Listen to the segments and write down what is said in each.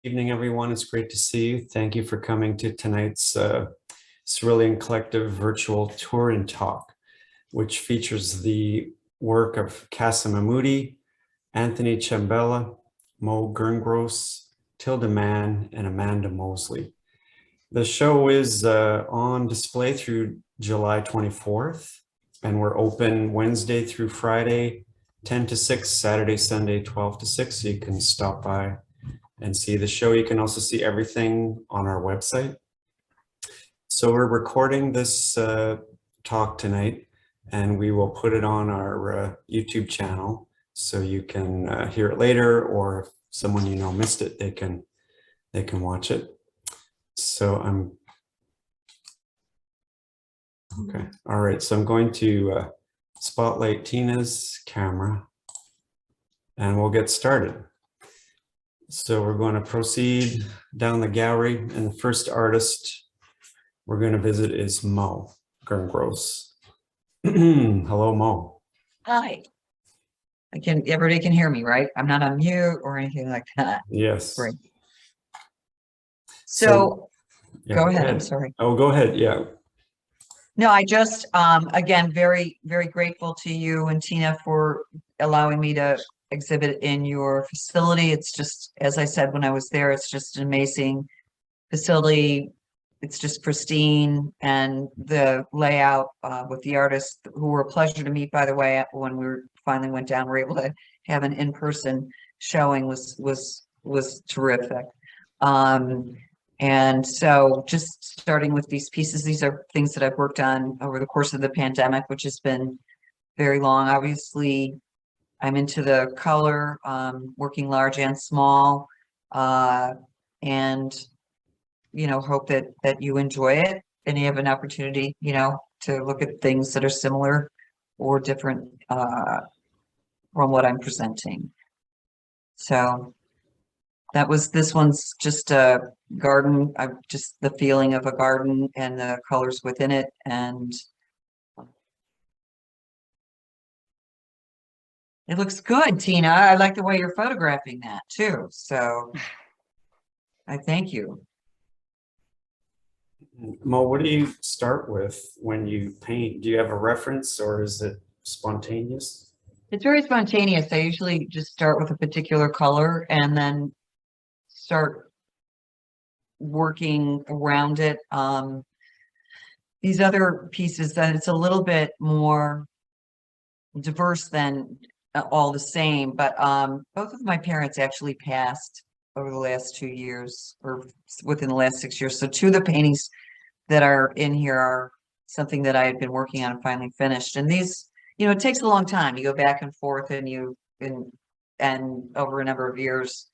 Evening, everyone. It's great to see you. Thank you for coming to tonight's Cerulean Collective virtual tour and talk, which features the work of Kassem Amoudi, Anthony Ciambella, Gerngross, Tilda Mann, and Amanda Moseley. The show is on display through July 24th, and we're open Wednesday through Friday, 10 to 6, Saturday, Sunday, 12 to 6, so you can stop by and see the show. You can also see everything on our website. So we're recording this talk tonight, and we will put it on our YouTube channel so you can hear it later, or if someone you know missed it, they can watch it. So okay. All right. So I'm going to spotlight Tina's camera, and we'll get started. So we're going to proceed down the gallery, and the first artist we're going to visit is Mo Gerngross. Hello, Mo. Hi. Everybody can hear me, right? I'm not on mute or anything like that. Yes. Great. So yeah, go ahead. I'm sorry. Oh, go ahead. Yeah. No, I just, again, very, very grateful to you and Tina for allowing me to exhibit in your facility. It's just, as I said when I was there, it's just an amazing facility. It's just pristine, and the layout with the artists, who were a pleasure to meet, by the way, when we finally went down, we were able to have an in-person showing, was terrific. And so just starting with these pieces, these are things that I've worked on over the course of the pandemic, which has been very long. Obviously, I'm into the color, working large and small, and, you know, hope that you enjoy it and you have an opportunity, you know, to look at things that are similar or different from what I'm presenting. So this one's just a garden, just the feeling of a garden and the colors within it. And it looks good, Tina. I like the way you're photographing that too. So I thank you. Mo, what do you start with when you paint? Do you have a reference, or is it spontaneous? It's very spontaneous. I usually just start with a particular color and then start working around it. These other pieces, that it's a little bit more diverse than all the same, but both of my parents actually passed over the last 2 years, or within the last 6 years. So two of the paintings that are in here are something that I had been working on and finally finished. And these, you know, it takes a long time. You go back and forth, and and over a number of years,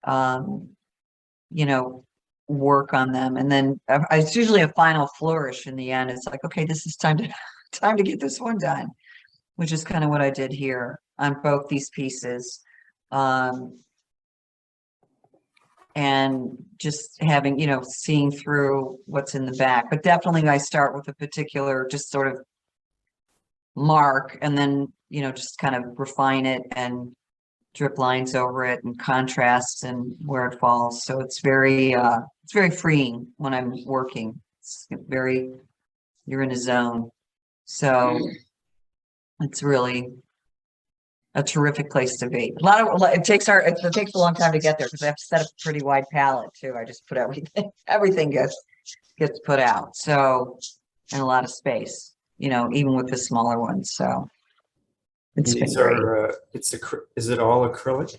you know, work on them. And then it's usually a final flourish in the end. It's like, okay, this is time to get this one done, which is kind of what I did here on both these pieces. And just having, you know, seeing through what's in the back. But definitely I start with a particular just sort of mark, and then, you know, just kind of refine it and drip lines over it and contrast and where it falls. So it's very freeing when I'm working. It's very, you're in a zone. So it's really a terrific place to be. It takes a long time to get there, because I have to set up a pretty wide palette too. I just put everything gets put out. So, and a lot of space, you know, even with the smaller ones. So it's been great. Is it all acrylic?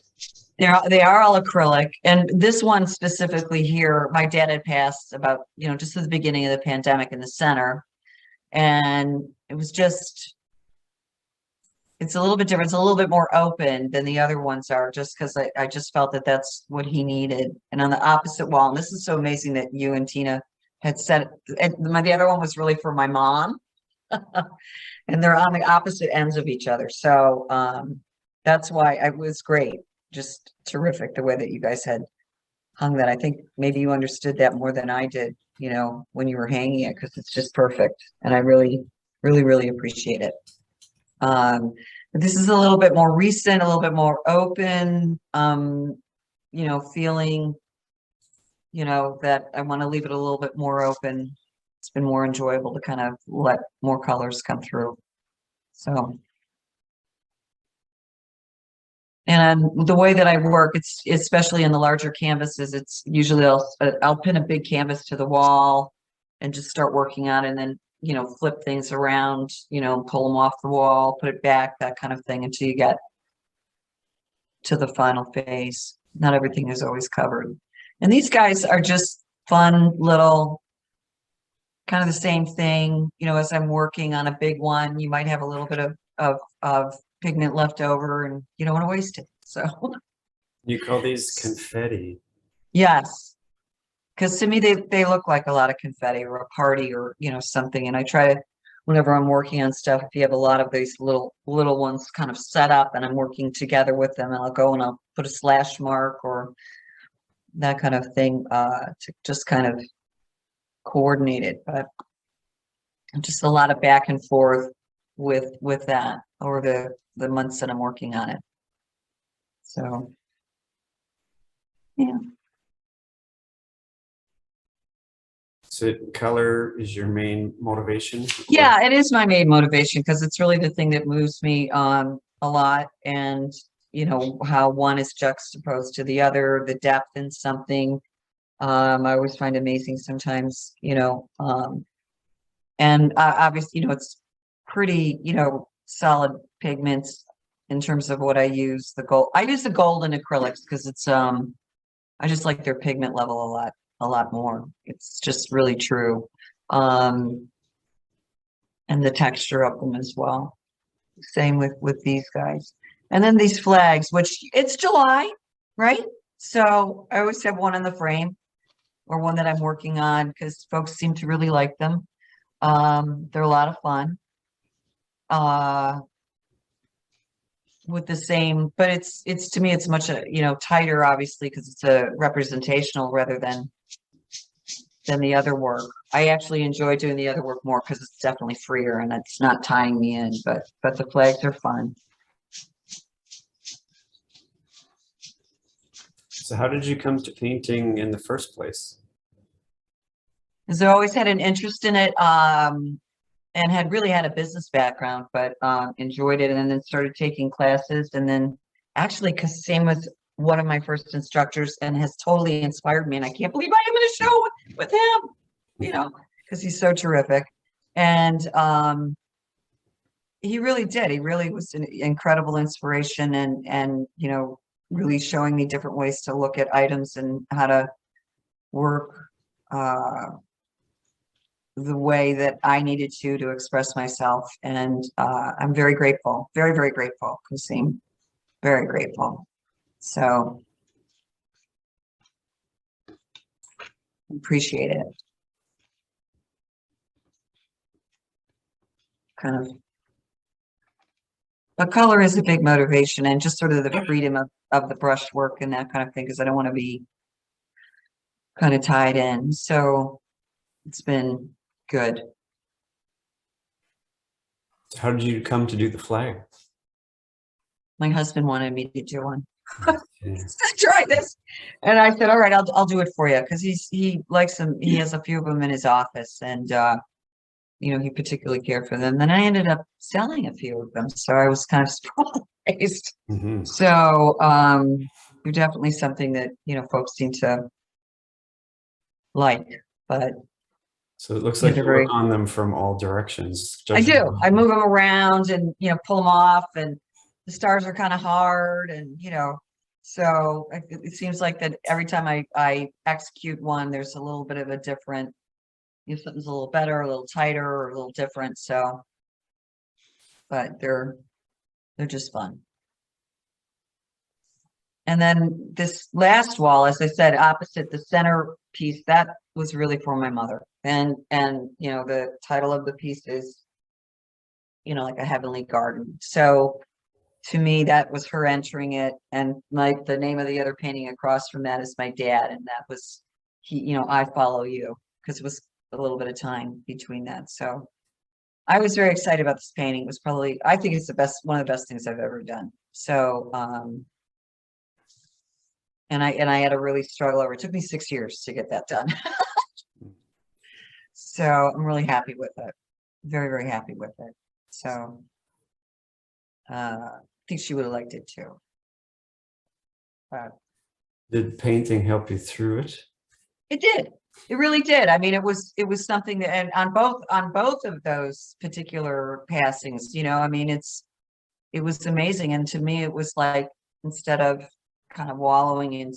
They are all acrylic. And this one specifically here, my dad had passed about, you know, just at the beginning of the pandemic in the center. And it was just, it's a little bit different. It's a little bit more open than the other ones are, just because I just felt that that's what he needed. And on the opposite wall, and this is so amazing that you and Tina had said, and the other one was really for my mom. And they're on the opposite ends of each other. So that's why it was great. Just terrific the way that you guys had hung that. I think maybe you understood that more than I did, you know, when you were hanging it, because it's just perfect. And I really, really, really appreciate it. This is a little bit more recent, a little bit more open. feeling, that I want to leave it a little bit more open. It's been more enjoyable to kind of let more colors come through. So, and the way that I work, it's especially in the larger canvases, it's usually I'll pin a big canvas to the wall and just start working on it, and then, flip things around, pull them off the wall, put it back, that kind of thing, until you get to the final phase. Not everything is always covered. And these guys are just fun little, kind of the same thing, as I'm working on a big one, you might have a little bit of pigment left over and you don't want to waste it. So You call these confetti. yes, because to me they look like a lot of confetti or a party or something. And I try to, whenever I'm working on stuff, if you have a lot of these little ones kind of set up and I'm working together with them, and I'll go and I'll put a slash mark or that kind of thing to just kind of coordinate it. But just a lot of back and forth with that over the months that I'm working on it. So yeah. So color is your main motivation? Yeah, it is my main motivation because it's really the thing that moves me a lot. And how one is juxtaposed to the other, the depth in something. I always find amazing sometimes, and obviously, it's pretty, solid pigments in terms of what I use. The gold, I use the gold in acrylics because it's I just like their pigment level a lot more. It's just really true. And the texture of them as well. Same with these guys. And then these flags, which it's July, right? So I always have one in the frame or one that I'm working on because folks seem to really like them. They're a lot of fun. With the same, but it's to me, it's much, tighter, obviously, because it's a representational rather than the other work. I actually enjoy doing the other work more because it's definitely freer and it's not tying me in, but the flags are fun. So how did you come to painting in the first place? Because I always had an interest in it, and had really had a business background, but enjoyed it, and then started taking classes. And then actually Kassem was one of my first instructors and has totally inspired me. And I can't believe I am in a show with him, because he's so terrific. And he really did. He really was an incredible inspiration and really showing me different ways to look at items and how to work the way that I needed to express myself. And I'm very grateful, very, very grateful, Kassem, very grateful. So appreciate it. Kind of, but color is a big motivation, and just sort of the freedom of the brush work and that kind of thing, because I don't want to be kind of tied in. So it's been good. How did you come to do the flag? My husband wanted me to do one. Yeah. Try this, and I said, all right, I'll do it for you, because he likes them. He has a few of them in his office, and he particularly cared for them. Then I ended up selling a few of them, so I was kind of surprised. Mm-hmm. So they're definitely something that folks seem to like. But So it looks like you work on them from all directions. I do. I move them around and pull them off, and the stars are kind of hard, and so it seems like that every time I execute one, there's a little bit of a different, something's a little better, a little tighter, or a little different. So, but they're just fun. And then this last wall, as I said, opposite the center piece, that was really for my mother. And the title of the piece is, like a heavenly garden. So to me, that was her entering it. And the name of the other painting across from that is my dad. And that was, I follow you, because it was a little bit of time between that. So I was very excited about this painting. It was probably, I think it's one of the best things I've ever done. So, And I had to really struggle over. It took me 6 years to get that done. So I'm really happy with it. Very, very happy with it. So I think she would have liked it too. Did painting help you through it? It did. It really did. I mean, it was something that, and on both of those particular passings, you know, I mean, it was amazing. And to me, it was like, instead of kind of wallowing in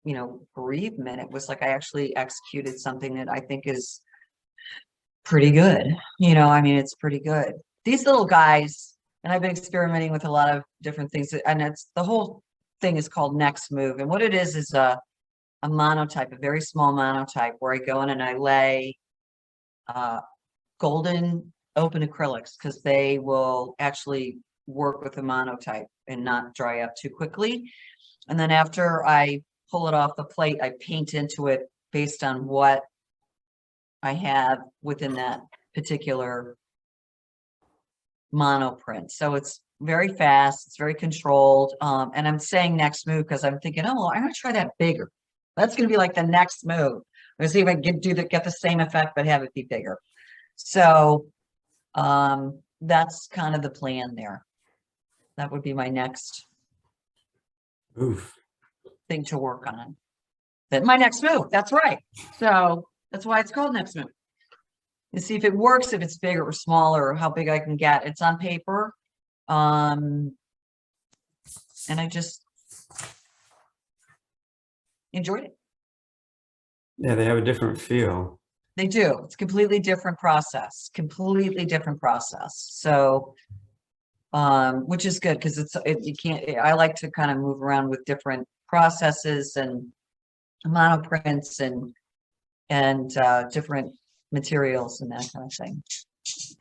you know, bereavement, it was like I actually executed something that I think is pretty good. You know, I mean, it's pretty good. These little guys, and I've been experimenting with a lot of different things, and it's, the whole thing is called Next Move. And what it is a monotype, a very small monotype, where I go in and I lay golden open acrylics, because they will actually work with the monotype and not dry up too quickly. And then after I pull it off the plate, I paint into it based on what I have within that particular monoprint. So it's very fast, it's very controlled. And I'm saying next move because I'm thinking, oh, well, I'm gonna try that bigger. That's gonna be like the next move. I'm gonna see if I can get the same effect, but have it be bigger. So that's kind of the plan there. That would be my next thing to work on. My next move, that's right. So that's why it's called Next Move. And see if it works, if it's bigger or smaller, or how big I can get. It's on paper. And I just enjoyed it. Yeah, they have a different feel. They do. It's a completely different process. Completely different process. So which is good, because you can't, I like to kind of move around with different processes and monoprints and different materials and that kind of thing.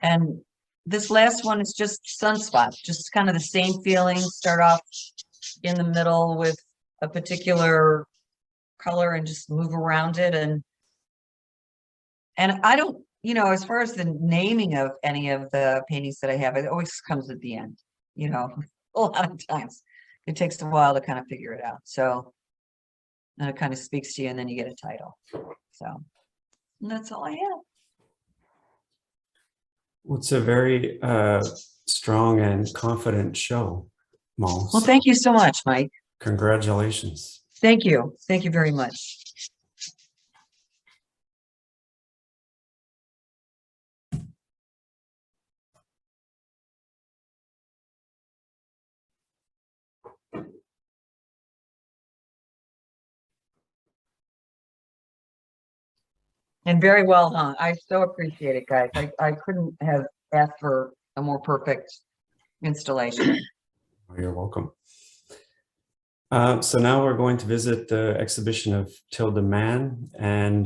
And this last one is just sunspots, just kind of the same feeling. Start off in the middle with a particular color and just move around it. And I don't, you know, as far as the naming of any of the paintings that I have, it always comes at the end, you know, a lot of times. It takes a while to kind of figure it out. So, and it kind of speaks to you, and then you get a title. So, and that's all I have. Well, it's a very strong and confident show, Mo. Well, thank you so much, Mike. Congratulations. Thank you. Thank you very much. And very well done. I so appreciate it, guys. I couldn't have asked for a more perfect installation. You're welcome. So now we're going to visit the exhibition of Tilda Mann, and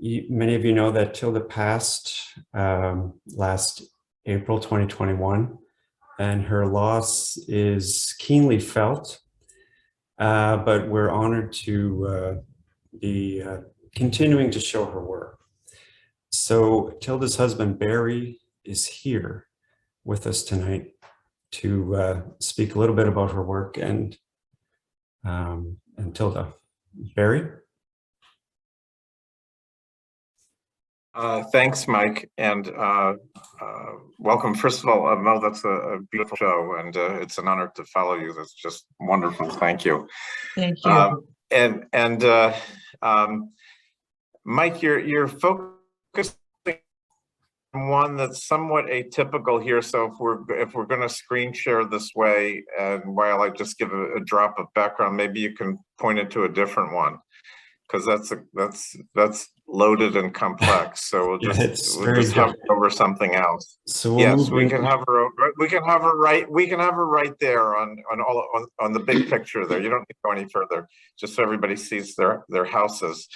many of you know that Tilda passed last April 2021, and her loss is keenly felt, but we're honored to be continuing to show her work. So Tilda's husband, Barry, is here with us tonight to speak a little bit about her work and Tilda. Barry? Thanks, Mike, and welcome. First of all, Mo, that's a beautiful show, and it's an honor to follow you. That's just wonderful. Thank you. Thank you. Mike, you're focusing on one that's somewhat atypical here. So if we're going to screen share this way, and while I just give a drop of background, maybe you can point it to a different one, because that's loaded and complex. So we'll just hover over something else. So yes, we can hover right there on the big picture there. You don't need to go any further, just so everybody sees their houses.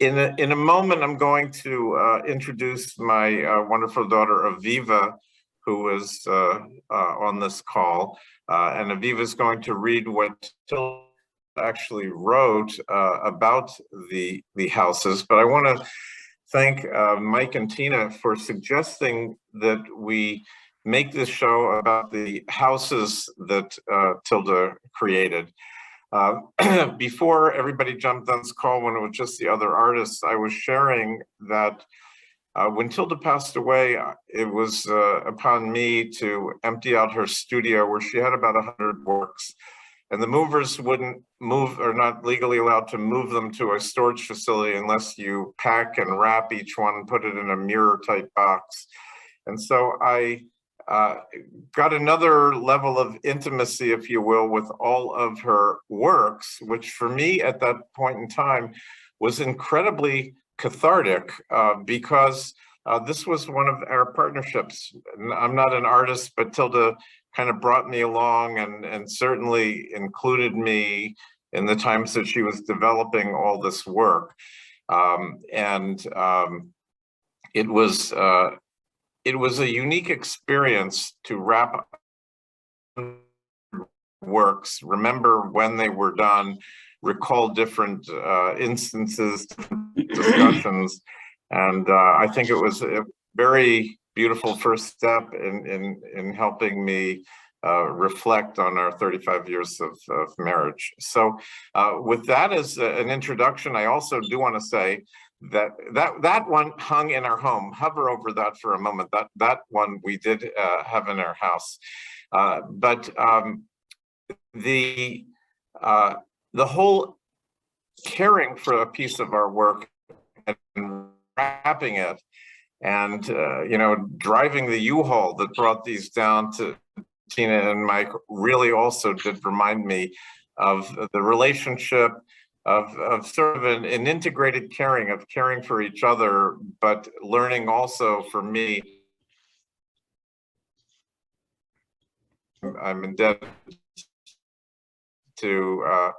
In a moment, I'm going to introduce my wonderful daughter Aviva, who is on this call, and Aviva is going to read what Tilda actually wrote about the houses. But I want to thank Mike and Tina for suggesting that we make this show about the houses that Tilda created. Before everybody jumped on this call, when it was just the other artists, I was sharing that when Tilda passed away, it was upon me to empty out her studio where she had about 100 works. And the movers wouldn't move, or not legally allowed to move them to a storage facility unless you pack and wrap each one and put it in a mirror type box. And so I got another level of intimacy, if you will, with all of her works, which for me at that point in time was incredibly cathartic because this was one of our partnerships. I'm not an artist, but Tilda kind of brought me along and certainly included me in the times that she was developing all this work. It was a unique experience to wrap works, remember when they were done, recall different instances, discussions, and I think it was a very beautiful first step in helping me reflect on our 35 years of marriage. So with that as an introduction, I also do want to say that one hung in our home. Hover over that for a moment. That one we did have in our house, but the whole caring for a piece of our work and wrapping it, and you know, driving the U-Haul that brought these down to Tina and Mike really also did remind me of the relationship of sort of an integrated caring, of caring for each other, but learning also for me. I'm indebted to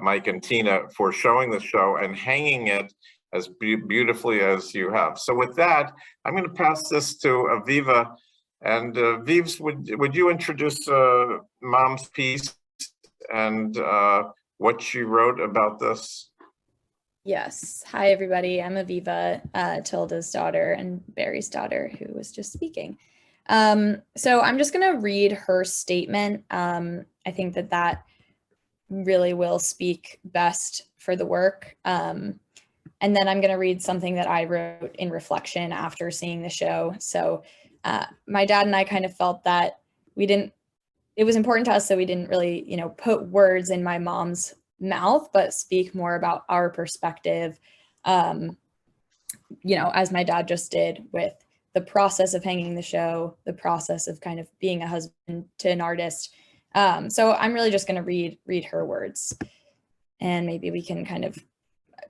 Mike and Tina for showing the show and hanging it as beautifully as you have. So with that, I'm going to pass this to Aviva. And Vives, would you introduce Mom's piece and what she wrote about this? Yes. Hi, everybody. I'm Aviva, Tilda's daughter and Barry's daughter, who was just speaking. So I'm just going to read her statement. I think that really will speak best for the work. And then I'm going to read something that I wrote in reflection after seeing the show. So my dad and I kind of felt that it was important to us that we didn't really, you know, put words in my mom's mouth, but speak more about our perspective, you know, as my dad just did with the process of hanging the show, the process of kind of being a husband to an artist. So I'm really just going to read her words, and maybe we can kind of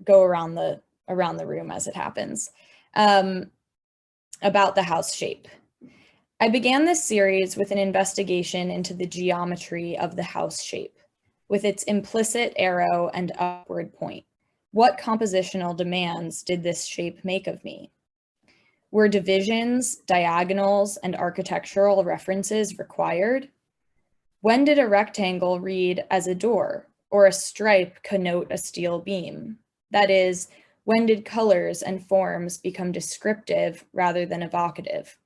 go around the room as it happens. About the house shape. I began this series with an investigation into the geometry of the house shape, with its implicit arrow and upward point. What compositional demands did this shape make of me? Were divisions, diagonals, and architectural references required? When did a rectangle read as a door, or a stripe connote a steel beam? That is, when did colors and forms become descriptive rather than evocative?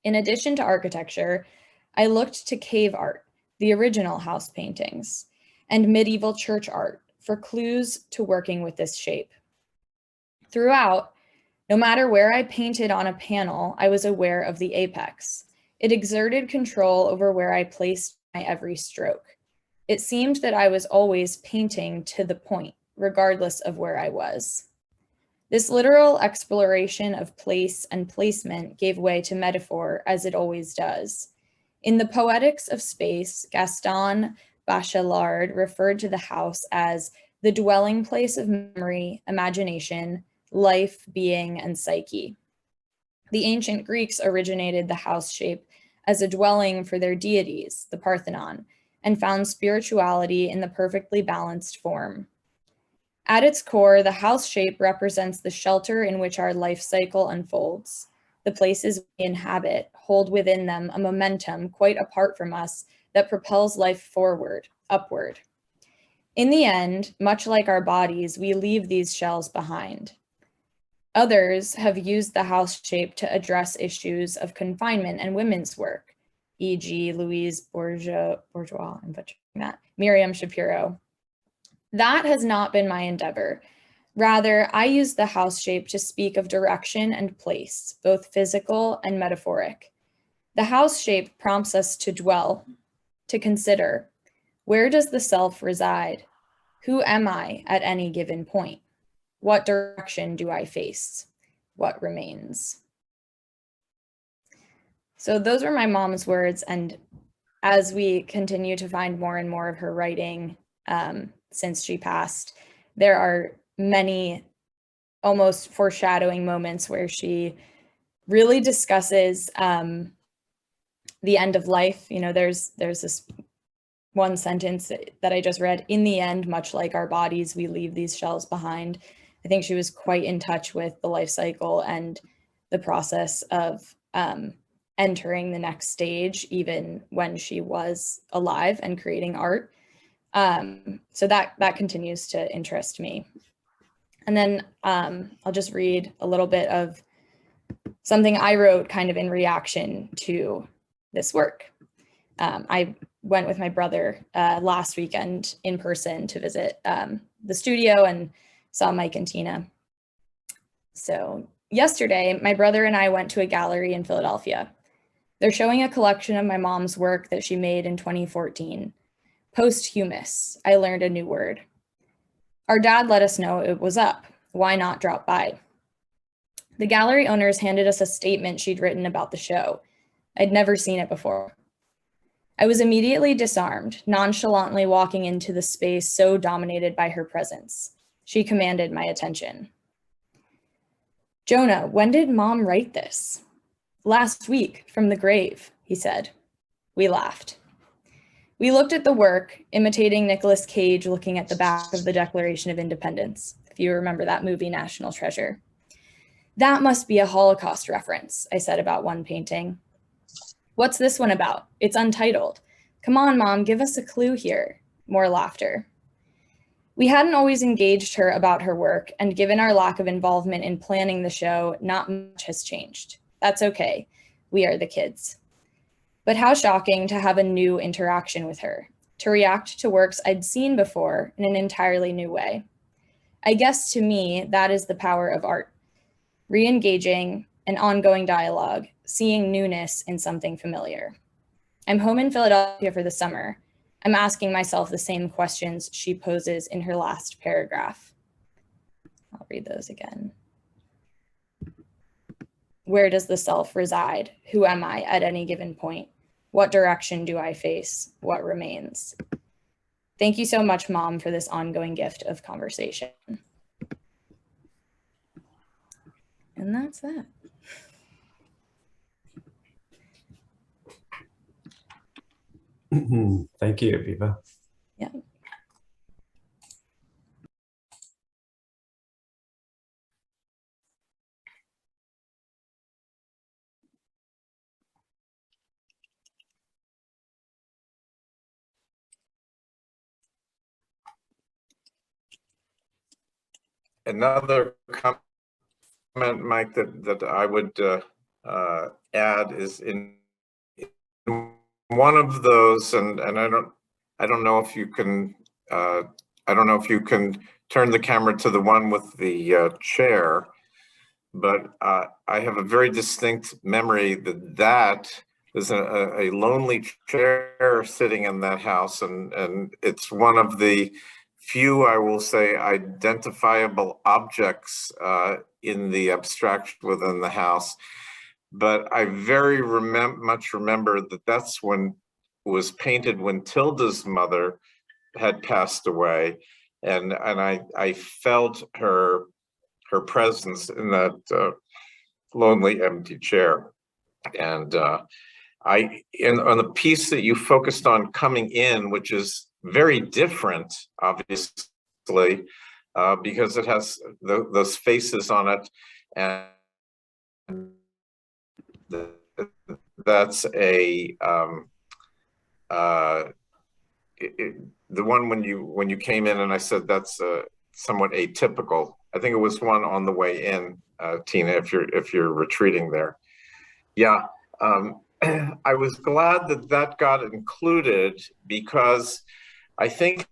In addition to architecture, I looked to cave art, the original house paintings, and medieval church art for clues to working with this shape. Throughout, no matter where I painted on a panel, I was aware of the apex. It exerted control over where I placed my every stroke. It seemed that I was always painting to the point, regardless of where I was. This literal exploration of place and placement gave way to metaphor, as it always does. In the Poetics of Space, Gaston Bachelard referred to the house as the dwelling place of memory, imagination, life, being, and psyche. The ancient Greeks originated the house shape as a dwelling for their deities, the Parthenon, and found spirituality in the perfectly balanced form. At its core, the house shape represents the shelter in which our life cycle unfolds. The places we inhabit hold within them a momentum quite apart from us that propels life forward, upward. In the end, much like our bodies, we leave these shells behind. Others have used the house shape to address issues of confinement and women's work, e.g. Louise Bourgeois, I'm butchering that, Miriam Shapiro. That has not been my endeavor. Rather, I use the house shape to speak of direction and place, both physical and metaphoric. The house shape prompts us to dwell, to consider, where does the self reside? Who am I at any given point? What direction do I face? What remains? So those were my mom's words. And as we continue to find more and more of her writing since she passed, there are many almost foreshadowing moments where she really discusses the end of life. You know, there's this one sentence that I just read, in the end, much like our bodies, we leave these shells behind. I think she was quite in touch with the life cycle and the process of entering the next stage, even when she was alive and creating art. So that continues to interest me. And then I'll just read a little bit of something I wrote kind of in reaction to this work. I went with my brother last weekend in person to visit the studio and saw Mike and Tina. So yesterday, my brother and I went to a gallery in Philadelphia. They're showing a collection of my mom's work that she made in 2014. Posthumous, I learned a new word. Our dad let us know it was up. Why not drop by? The gallery owners handed us a statement she'd written about the show. I'd never seen it before. I was immediately disarmed, nonchalantly walking into the space so dominated by her presence. She commanded my attention. Jonah, when did Mom write this? Last week, from the grave, he said. We laughed. We looked at the work, imitating Nicolas Cage looking at the back of the Declaration of Independence, if you remember that movie, National Treasure. That must be a Holocaust reference, I said about one painting. What's this one about? It's untitled. Come on, Mom, give us a clue here. More laughter. We hadn't always engaged her about her work, and given our lack of involvement in planning the show, not much has changed. That's okay. We are the kids. But how shocking to have a new interaction with her, to react to works I'd seen before in an entirely new way. I guess to me, that is the power of art. Re-engaging, an ongoing dialogue, seeing newness in something familiar. I'm home in Philadelphia for the summer. I'm asking myself the same questions she poses in her last paragraph. I'll read those again. Where does the self reside? Who am I at any given point? What direction do I face? What remains? Thank you so much, Mom, for this ongoing gift of conversation. And that's that. Thank you, Viva. Yeah. Another comment, Mike, that I would add is in one of those, and I don't know if you can turn the camera to the one with the chair, but I have a very distinct memory that there's a lonely chair sitting in that house, and it's one of the few, I will say, identifiable objects in the abstraction within the house. But I very much remember that that's when it was painted when Tilda's mother had passed away, and I felt her presence in that lonely empty chair. And on the piece that you focused on coming in, which is very different, obviously, because it has those faces on it, and that's the one when you came in, and I said that's somewhat atypical I think it was one on the way in, Tina, if you're retreating there. Yeah, I was glad that that got included because I think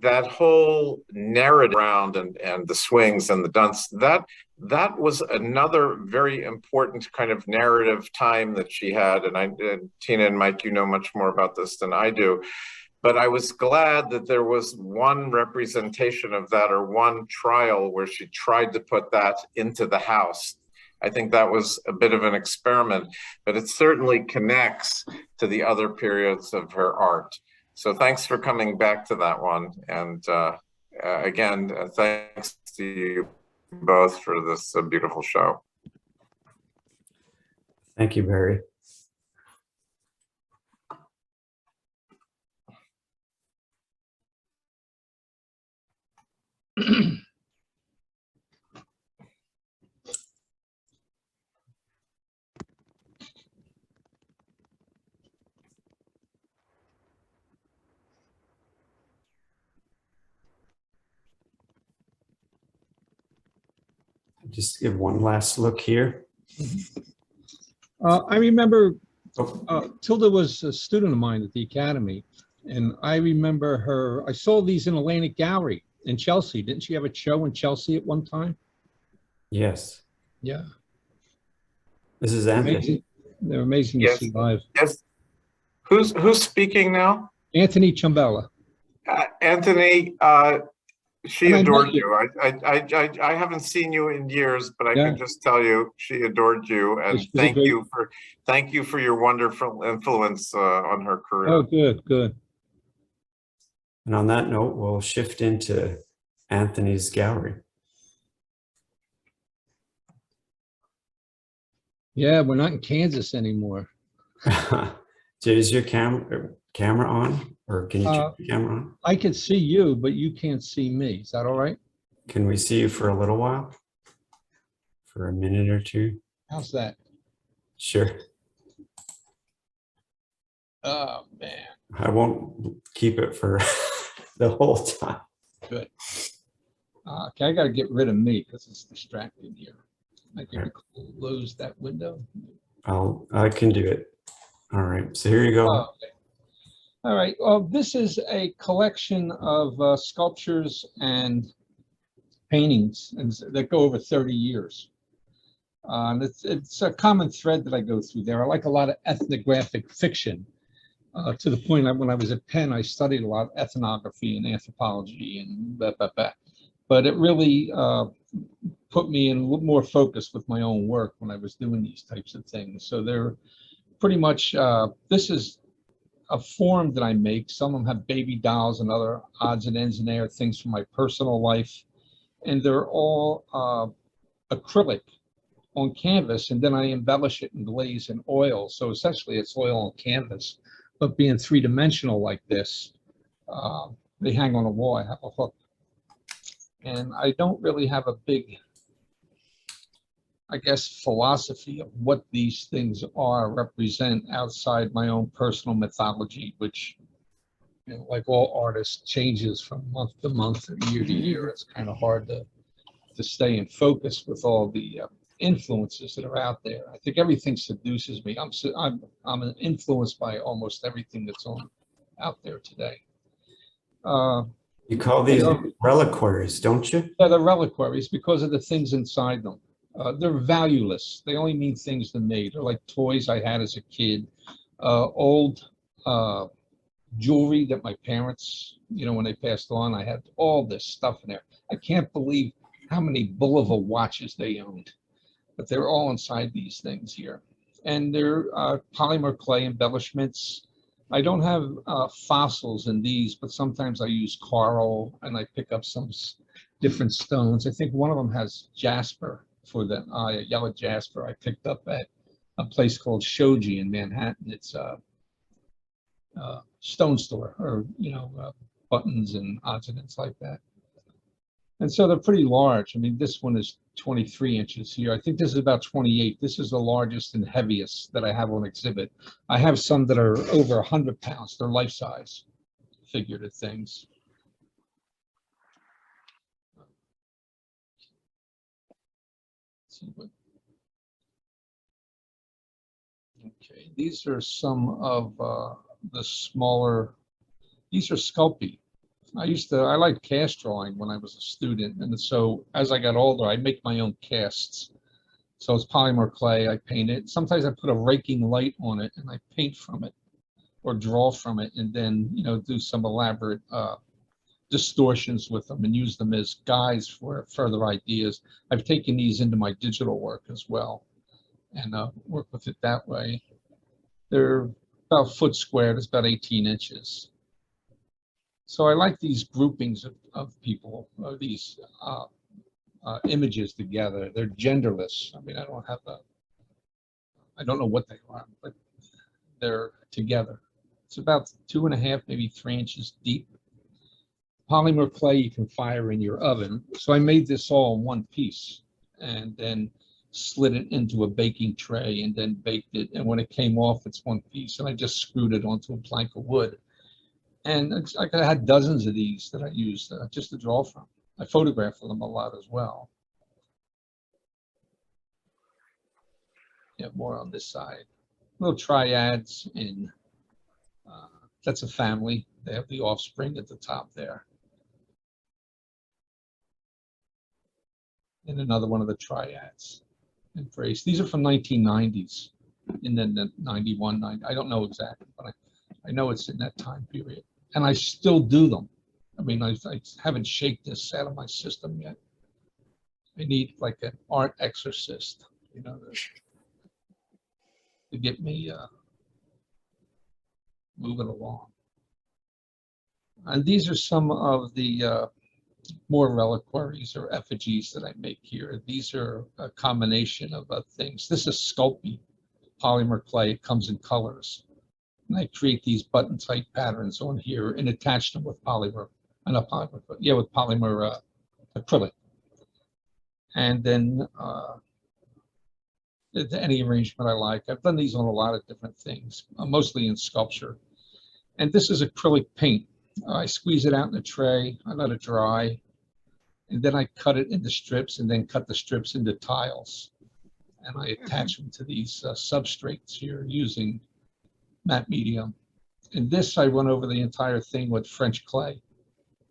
that whole narrative around and the swings and the dunce, that was another very important kind of narrative time that she had. And Tina and Mike, you know much more about this than I do. But I was glad that there was one representation of that, or one trial where she tried to put that into the house. I think that was a bit of an experiment, but it certainly connects to the other periods of her art. So thanks for coming back to that one. And again, thanks to you both for this beautiful show. Thank you, Barry. Just give one last look here. I remember Oh, Tilda was a student of mine at the Academy, and I remember her, I saw these in Atlantic Gallery in Chelsea. Didn't she have a show in Chelsea at one time? yes. Yeah. This is Anthony. Amazing. They're amazing to Yes. see live. Yes. Who's speaking now? Anthony Ciambella. Anthony, she And I adored met you. I haven't seen you in years, but I Yeah. can just tell you she adored you, and She's a great- thank you for your wonderful influence on her career. Oh, good, good. And on that note, we'll shift into Anthony's gallery. Yeah, we're not in Kansas anymore. Is your camera on, or can you turn the camera on? I can see you, but you can't see me. Is that all right? Can we see you for a little while? For a minute or two? How's that? Sure. Oh, man. I won't keep it for the whole time. Good. Okay, I got to get rid of me because it's distracting here. I can close that window. I can do it. All right, so here you go. Oh, okay. All right. Well, this is a collection of sculptures and paintings that go over 30 years. It's a common thread that I go through there. I like a lot of ethnographic fiction. To the point that when I was at Penn, I studied a lot of ethnography and anthropology and but it really put me in a little more focus with my own work when I was doing these types of things. So they're pretty much, this is a form that I make. Some of them have baby dolls and other odds and ends in there, things from my personal life. And they're all acrylic on canvas, and then I embellish it in glaze and oil. So essentially it's oil on canvas, but being three-dimensional like this, they hang on a wall. I have a hook. And I don't really have a big, I guess, philosophy of what these things represent outside my own personal mythology, which, you know, like all artists, changes from month to month and year to year. It's kind of hard to stay in focus with all the influences that are out there. I think everything seduces me. I'm influenced by almost everything that's out there today. You call these reliquaries, don't you? Yeah, they're reliquaries because of the things inside them. They're valueless. They only mean things to me. They're like toys I had as a kid, old jewelry that my parents, you know, when they passed on, I had all this stuff in there. I can't believe how many Bulova watches they owned, but they're all inside these things here. And they're polymer clay embellishments. I don't have fossils in these, but sometimes I use coral and I pick up some different stones. I think one of them has jasper for the yellow jasper I picked up at a place called Shoji in Manhattan. It's a stone store, or, you know, buttons and odds and ends like that. And so they're pretty large. I mean, this one is 23 inches here. I think this is about 28. This is the largest and heaviest that I have on exhibit. I have some that are over 100 pounds. They're life size. figurative things. Let's see what. Okay, these are some of the smaller. These are Sculpey. I liked cast drawing when I was a student, and so as I got older, I make my own casts. So it's polymer clay, I paint it. Sometimes I put a raking light on it and I paint from it or draw from it, and then, you know, do some elaborate distortions with them and use them as guides for further ideas. I've taken these into my digital work as well and work with it that way. They're about a foot squared, it's about 18 inches. So I like these groupings of people, these images together. They're genderless. I mean, I don't know what they are, but they're together. It's about 2.5, maybe 3 inches deep. Polymer clay you can fire in your oven. So I made this all in one piece and then slid it into a baking tray and then baked it. And when it came off, it's one piece, and I just screwed it onto a plank of wood. And I had dozens of these that I used just to draw from. I photograph them a lot as well. Yeah, more on this side. Little triads in, that's a family. They have the offspring at the top there. And another one of the triads. Embrace. These are from 1990s, and then the 91, 90. I don't know exactly, but I know it's in that time period. And I still do them. I mean, I haven't shaked this out of my system yet. I need like an art exorcist, you know, to get me moving along. And these are some of the more reliquaries or effigies that I make here. These are a combination of things. This is Sculpey polymer clay. It comes in colors. And I create these button type patterns on here and attach them with polymer, not polymer, but yeah, with polymer acrylic. And then any arrangement I like. I've done these on a lot of different things, mostly in sculpture. And this is acrylic paint. I squeeze it out in a tray, I let it dry, and then I cut it into strips and then cut the strips into tiles. And I attach them to these substrates here using matte medium. And this I went over the entire thing with French clay,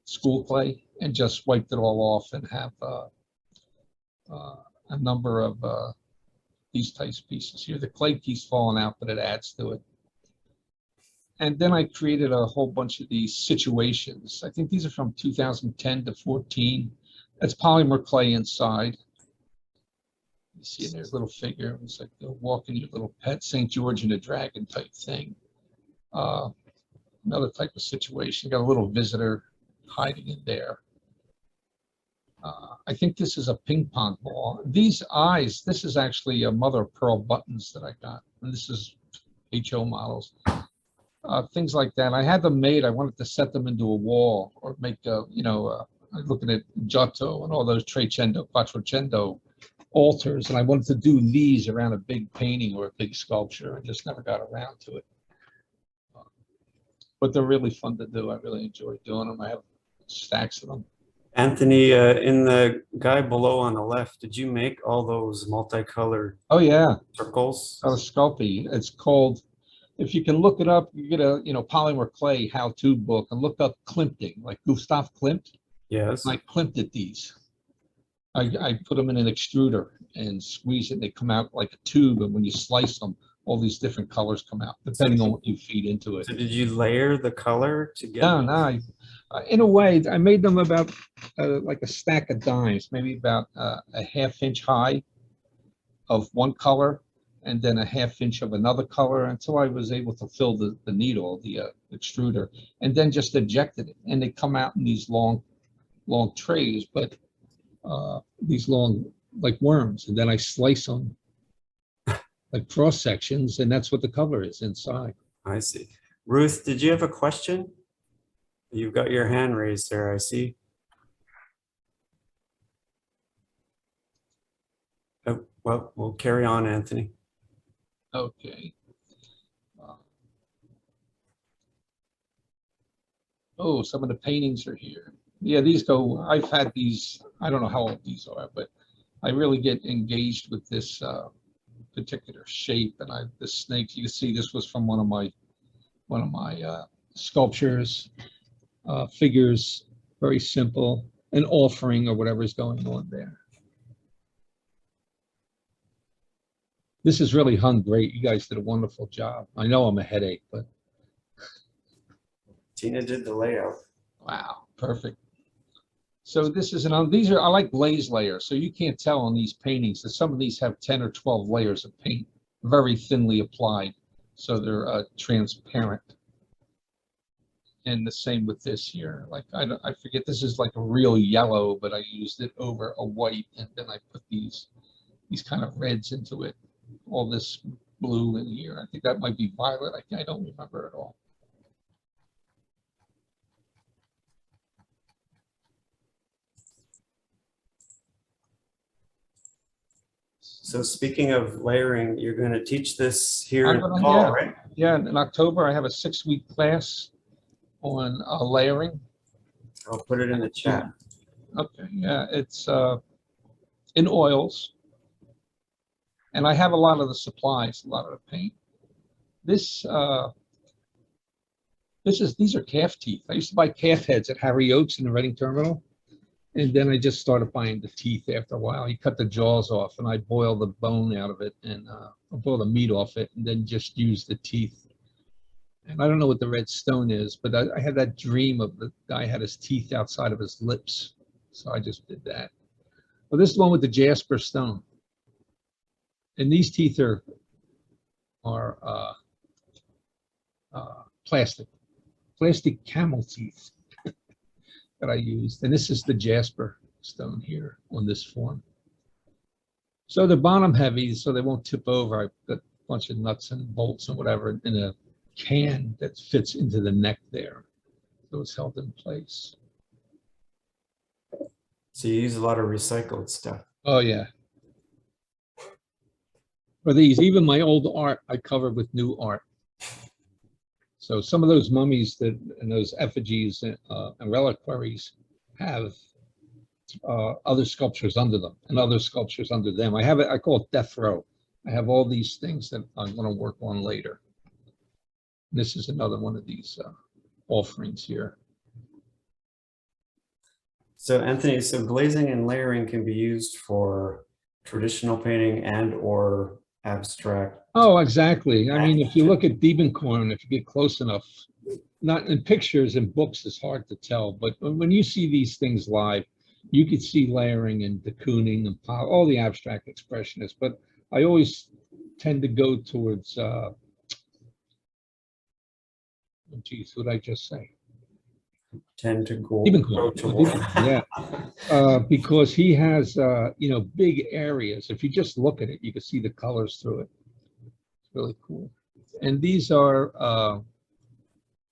school clay, and just wiped it all off and have a number of these types of pieces here. The clay piece falling out, but it adds to it. And then I created a whole bunch of these situations. I think these are from 2010 to 14. That's polymer clay inside. You see there's a little figure. It's like walking your little pet, St. George and the Dragon type thing. Another type of situation. Got a little visitor hiding in there. I think this is a ping pong ball. These eyes, this is actually a mother of pearl buttons that I got. And this is HO models. Things like that. I had them made. I wanted to set them into a wall or make looking at Giotto and all those Trecento, Quattrocento altars, and I wanted to do these around a big painting or a big sculpture. I just never got around to it. But they're really fun to do. I really enjoy doing them. I have stacks of them. Anthony, in the guy below on the left, did you make all those multicolored Oh yeah, circles? Sculpey. It's called. If you can look it up, you get a polymer clay how-to book and look up climping, like Gustav Klimt. Yes. I climped these. I put them in an extruder and squeeze it, and they come out like a tube. And when you slice them, all these different colors come out, depending on what you feed into it. So did you layer the color together? No. In a way, I made them about like a stack of dimes, maybe about a ½ inch high of one color, and then a ½ inch of another color until I was able to fill the needle, the extruder, and then just ejected it. And they come out in these long trays, but these long like worms, and then I slice them like cross sections, and that's what the color is inside. I see. Ruth, did you have a question? You've got your hand raised there, I see. Oh, well, we'll carry on, Anthony. Okay. Oh, some of the paintings are here. Yeah, these go, I've had these, I don't know how old these are, but I really get engaged with this particular shape. And the snakes, you can see this was from one of my sculptures, figures, very simple, an offering or whatever is going on there. This is really hung great. You guys did a wonderful job. I know I'm a headache, but Tina did the layout. wow, perfect. So this is these are, I like glaze layers. So you can't tell on these paintings that some of these have 10 or 12 layers of paint, very thinly applied. So they're transparent. And the same with this here. Like, I forget, this is like a real yellow, but I used it over a white. And then I put these kind of reds into it. All this blue in here. I think that might be violet. I don't remember at all. So speaking of layering, you're going to teach this here I'm in the gonna- fall, yeah. right? Yeah, in October, I have a 6-week class on layering. I'll put it in the chat. Okay, yeah, it's in oils. And I have a lot of the supplies, a lot of the paint. These are calf teeth. I used to buy calf heads at Harry Oaks in the Reading Terminal. And then I just started buying the teeth after a while. You cut the jaws off and I boil the bone out of it and boil the meat off it and then just use the teeth. And I don't know what the red stone is, but I had that dream of the guy had his teeth outside of his lips. So I just did that. Well, this is the one with the jasper stone. And these teeth are plastic camel teeth that I used. And this is the jasper stone here on this form. So they're bottom heavy, so they won't tip over. I put a bunch of nuts and bolts and whatever in a can that fits into the neck there. So it's held in place. So you use a lot of recycled stuff. Oh yeah. For these, even my old art, I covered with new art. So some of those mummies that and those effigies and reliquaries have other sculptures under them and other sculptures under them. I have it. I call it death row. I have all these things that I'm going to work on later. This is another one of these offerings here. So Anthony, so glazing and layering can be used for traditional painting and or abstract. Oh, exactly. I mean, if you look at Diebenkorn, if you get close enough, not in pictures and books, it's hard to tell. But when you see these things live, you could see layering and de Kooning and all the abstract expressionists. But I always tend to go towards, oh, geez, what did I just say? Tend to go Diebenkorn, yeah, because he has, you know, big areas. If you just look at it, you can see the colors through it. It's really cool. And these are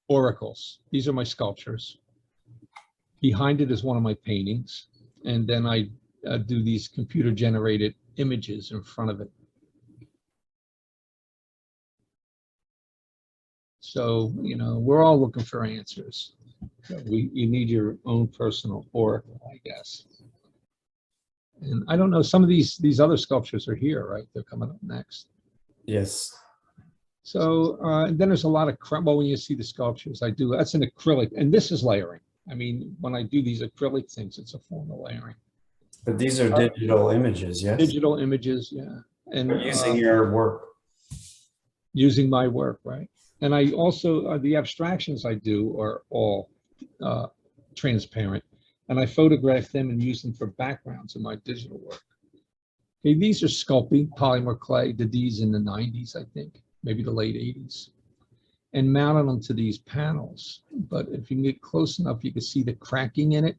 oracles. These are my sculptures. Behind it is one of my paintings. And then I do these computer-generated images in front of it. So, you know, we're all looking for answers. So you need your own personal oracle, I guess. And I don't know, some of these other sculptures are here, right? They're coming up next. Yes. So and then there's a lot of, well, when you see the sculptures, I do, that's an acrylic, and this is layering. I mean, when I do these acrylic things, it's a form of layering. But these are digital images, yes? Digital images, yeah. And You're using your work. using my work, right? And I also, the abstractions I do are all transparent. And I photograph them and use them for backgrounds in my digital work. Okay, these are sculpting, polymer clay, did these in the 90s, I think, maybe the late 80s. And mounted them to these panels. But if you can get close enough, you can see the cracking in it.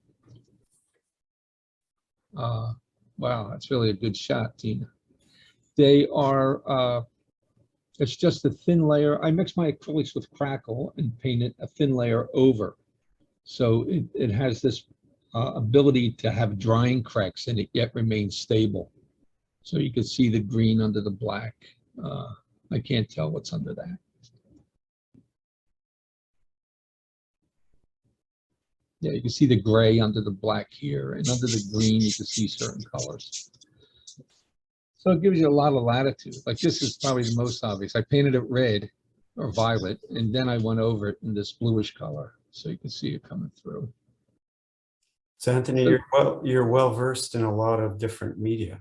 Wow, that's really a good shot, Tina. They are, it's just a thin layer. I mix my acrylics with crackle and paint it a thin layer over. So it has this ability to have drying cracks in it, yet remain stable. So you can see the green under the black. I can't tell what's under that. Yeah, you can see the gray under the black here, and under the green, you can see certain colors. So it gives you a lot of latitude. Like this is probably the most obvious. I painted it red or violet, and then I went over it in this bluish color, so you can see it coming through. So Anthony, you're well versed in a lot of different media.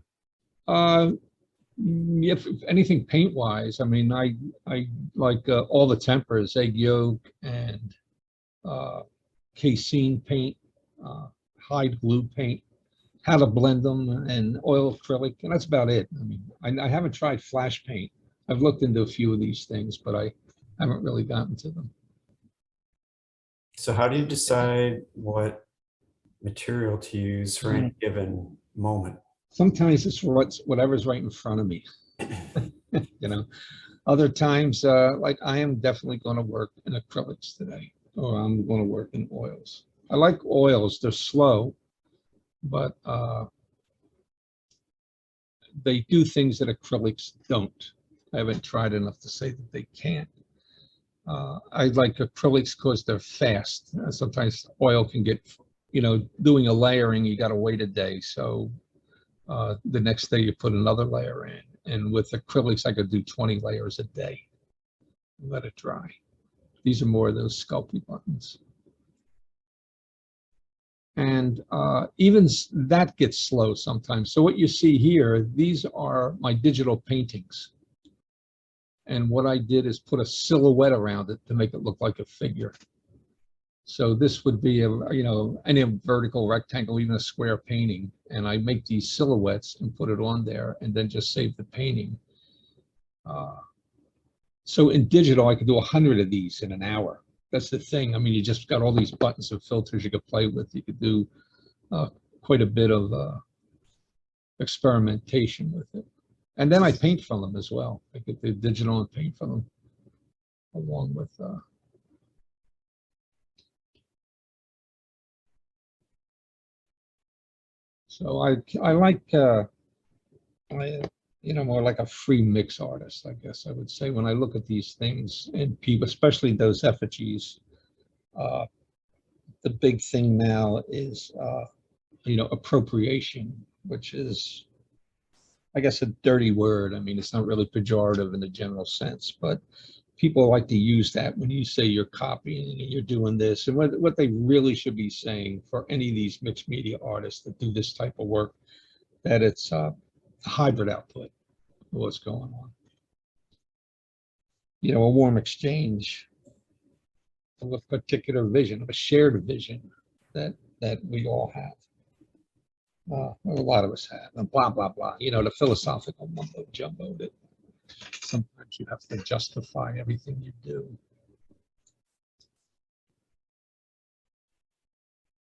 If anything paint wise, I mean, I like all the tempers, egg yolk and casein paint, hide glue paint, how to blend them, and oil acrylic, and that's about it. I mean, I haven't tried flash paint. I've looked into a few of these things, but I haven't really gotten to them. So how do you decide what material to use for any given moment? Sometimes it's whatever's right in front of me. You know, other times, like I am definitely going to work in acrylics today, or I'm going to work in oils. I like oils. They're slow, but they do things that acrylics don't. I haven't tried enough to say that they can't. I like acrylics because they're fast. Sometimes oil can get, you know, doing a layering, you got to wait a day. So the next day you put another layer in. And with acrylics, I could do 20 layers a day. Let it dry. These are more of those sculpty buttons. And even that gets slow sometimes. So what you see here, these are my digital paintings. And what I did is put a silhouette around it to make it look like a figure. So this would be a, you know, any vertical, rectangle, even a square painting. And I make these silhouettes and put it on there and then just save the painting. So in digital, I could do 100 of these in an hour. That's the thing. I mean, you just got all these buttons and filters you could play with. You could do quite a bit of experimentation with it. And then I paint from them as well. I get the digital and paint from them along with so I like you know, more like a free mix artist, I guess I would say, when I look at these things and people, especially those effigies. The big thing now is you know, appropriation, which is, I guess, a dirty word. I mean, it's not really pejorative in the general sense, but people like to use that when you say you're copying and you're doing this. And what they really should be saying for any of these mixed media artists that do this type of work, that it's a hybrid output of what's going on. You know, a warm exchange of a particular vision, of a shared vision that we all have. A lot of us have, and blah, blah, blah, you know, the philosophical mumbo jumbo that sometimes you have to justify everything you do.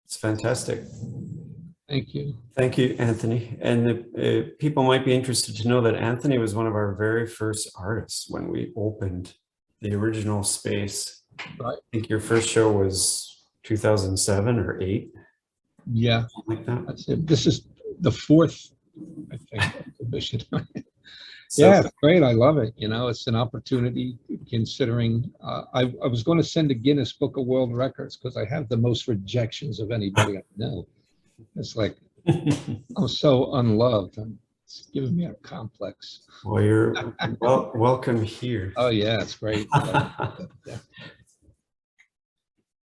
It's fantastic. Thank you. Thank you, Anthony. And people might be interested to know that Anthony was one of our very first artists when we opened the original space. Right. I think your first show was 2007 or 8. Yeah, Like that. that's it. This is the 4th, I think, exhibition. So, Yeah, it's great. I love it. You know, it's an opportunity considering I was going to send a Guinness Book of World Records because I have the most rejections of anybody I know. It's like, I'm so unloved. It's giving me a complex. well, you're welcome here. Oh, yeah, it's great. Yeah.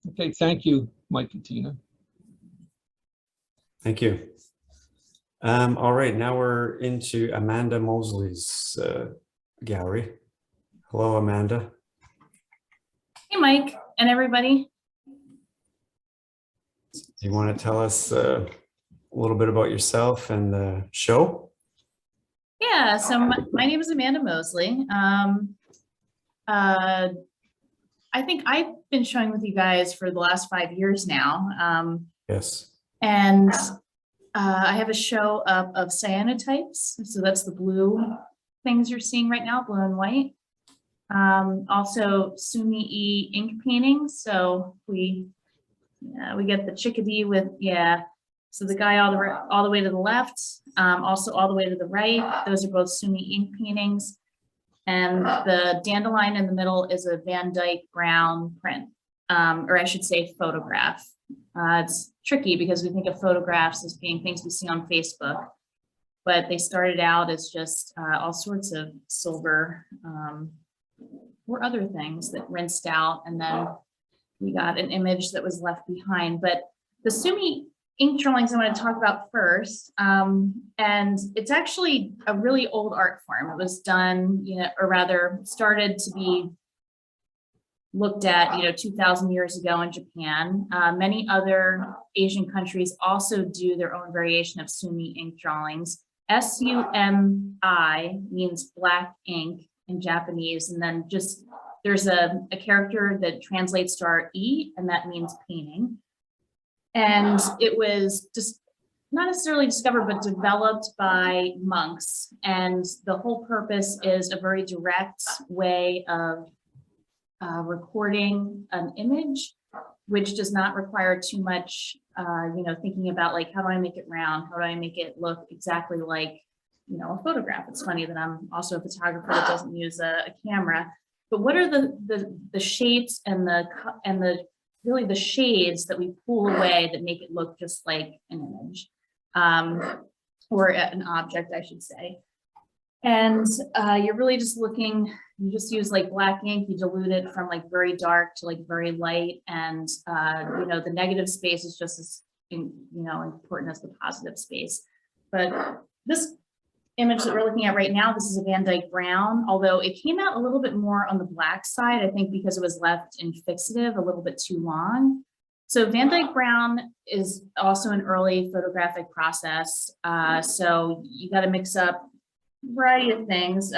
Okay, thank you, Mike and Tina. Thank you. All right, now we're into Amanda Moseley's gallery. Hello, Amanda. Hey, Mike and everybody. Do you want to tell us a little bit about yourself and the show? Yeah, so my name is Amanda Moseley. I think I've been showing with you guys for the last 5 years now. Yes. And I have a show of cyanotypes. So that's the blue things you're seeing right now, blue and white. Also Sumi-E ink paintings. So we get the chickadee with, so the guy all the way to the left, also all the way to the right. Those are both Sumi ink paintings. And the dandelion in the middle is a Van Dyke brown print. or I should say photograph. It's tricky because we think of photographs as being things we see on Facebook, but they started out as just all sorts of silver or other things that rinsed out, and then we got an image that was left behind. But the Sumi ink drawings I want to talk about first, and it's actually a really old art form. It was done, or rather started to be looked at, 2,000 years ago in Japan. Many other Asian countries also do their own variation of Sumi ink drawings. S-U-M-I means black ink in Japanese, and then just there's a character that translates to our E, and that means painting. And it was just not necessarily discovered, but developed by monks. And the whole purpose is a very direct way of recording an image, which does not require too much, thinking about like, how do I make it round? How do I make it look exactly like, a photograph? It's funny that I'm also a photographer that doesn't use a camera, but what are the shapes and really the shades that we pull away that make it look just like an image, or an object, I should say. And you're really just looking, you just use like black ink, you dilute it from like very dark to like very light. And, the negative space is just as, important as the positive space. But this image that we're looking at right now, this is a Van Dyke Brown, although it came out a little bit more on the black side, I think because it was left in fixative a little bit too long. So Van Dyke Brown is also an early photographic process. So you got to mix up a variety of things.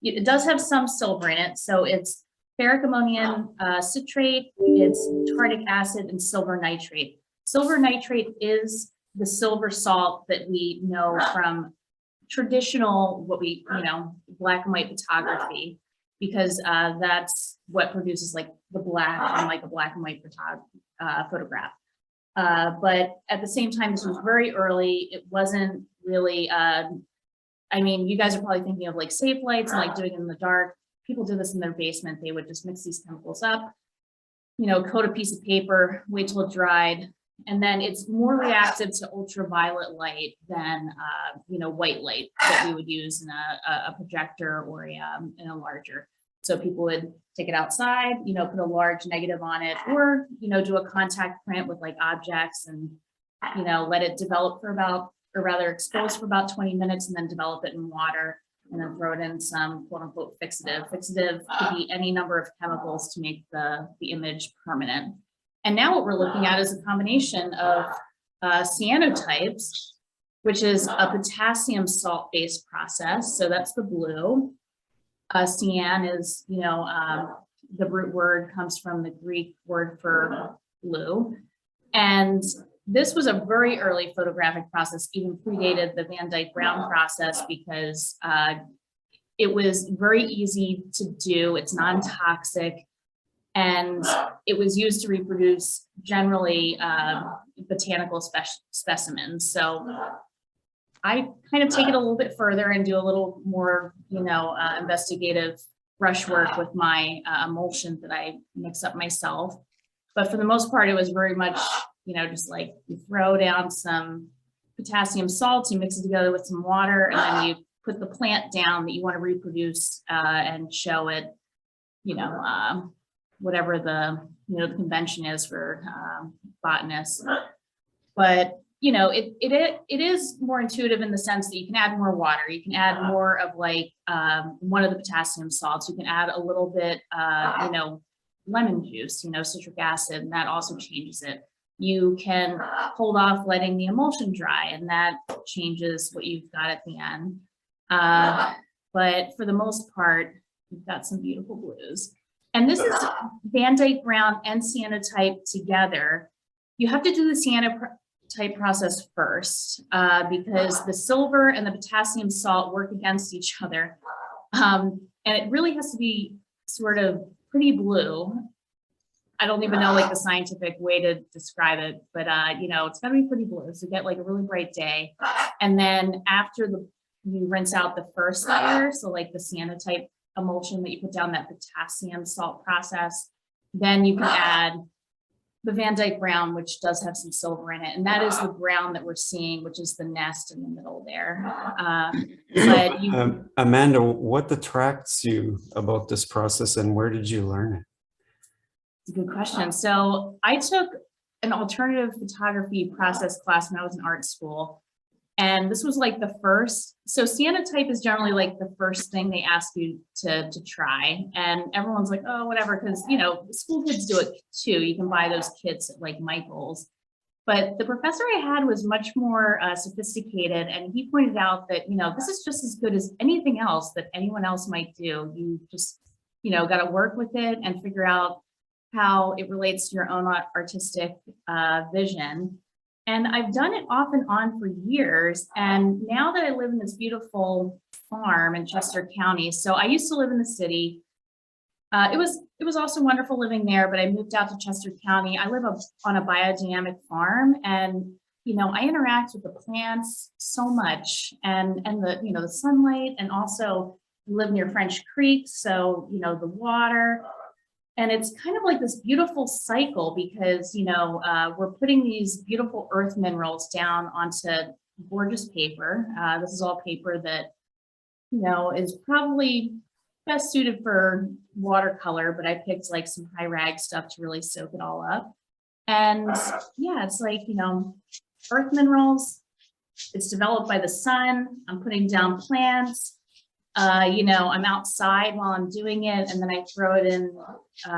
It does have some silver in it. So it's ferric ammonium citrate, it's tartaric acid, and silver nitrate. Silver nitrate is the silver salt that we know from traditional, black and white photography, because that's what produces like the black on like a black and white photograph. But at the same time, this was very early. It wasn't really, you guys are probably thinking of like safe lights and like doing it in the dark. People do this in their basement. They would just mix these chemicals up, coat a piece of paper, wait till it dried. And then it's more reactive to ultraviolet light than, white light that we would use in a projector or in a larger. So people would take it outside, put a large negative on it, or, do a contact print with like objects and, let it develop for about, or rather expose for about 20 minutes and then develop it in water and then throw it in some quote unquote fixative. Fixative could be any number of chemicals to make the image permanent. And now what we're looking at is a combination of cyanotypes, which is a potassium salt-based process. So that's the blue. Cyan is, the root word comes from the Greek word for blue. And this was a very early photographic process, even predated the Van Dyke Brown process, because it was very easy to do. It's non-toxic. And it was used to reproduce generally botanical specimens. So I kind of take it a little bit further and do a little more, investigative brushwork with my emulsion that I mix up myself. But for the most part, it was very much, just like you throw down some potassium salts, you mix it together with some water, and then you put the plant down that you want to reproduce and show it, whatever the convention is for botanists. But it is more intuitive in the sense that you can add more water, you can add more of like one of the potassium salts, you can add a little bit lemon juice, citric acid, and that also changes it. You can hold off letting the emulsion dry, and that changes what you've got at the end. But for the most part, you've got some beautiful blues. And this is Van Dyke Brown and cyanotype together. You have to do the cyanotype process first because the silver and the potassium salt work against each other. And it really has to be sort of pretty blue. I don't even know like the scientific way to describe it, but it's gotta be pretty blue. So get like a really bright day. And then after you rinse out the first layer, so like the cyanotype emulsion that you put down, that potassium salt process, then you can add the Van Dyke brown, which does have some silver in it. And that is the brown that we're seeing, which is the nest in the middle there. But you, Amanda, what attracts you about this process and where did you learn it? it's a good question. So I took an alternative photography process class when I was in art school. And this was like the first, so cyanotype is generally like the first thing they ask you to try. And everyone's like, oh, whatever, because, you know, school kids do it too. You can buy those kits at like Michael's. But the professor I had was much more sophisticated. And he pointed out that, you know, this is just as good as anything else that anyone else might do. You just, you know, got to work with it and figure out how it relates to your own artistic vision. And I've done it off and on for years. And now that I live in this beautiful farm in Chester County, so I used to live in the city. It was also wonderful living there, but I moved out to Chester County. I live on a biodynamic farm, and you know, I interact with the plants so much, and the, you know, the sunlight, and also live near French Creek, so you know, the water. And it's kind of like this beautiful cycle because, you know, we're putting these beautiful earth minerals down onto gorgeous paper. This is all paper that, you know, is probably best suited for watercolor, but I picked like some high rag stuff to really soak it all up. And yeah, it's like, you know, earth minerals, it's developed by the sun. I'm putting down plants. You know, I'm outside while I'm doing it, and then I throw it in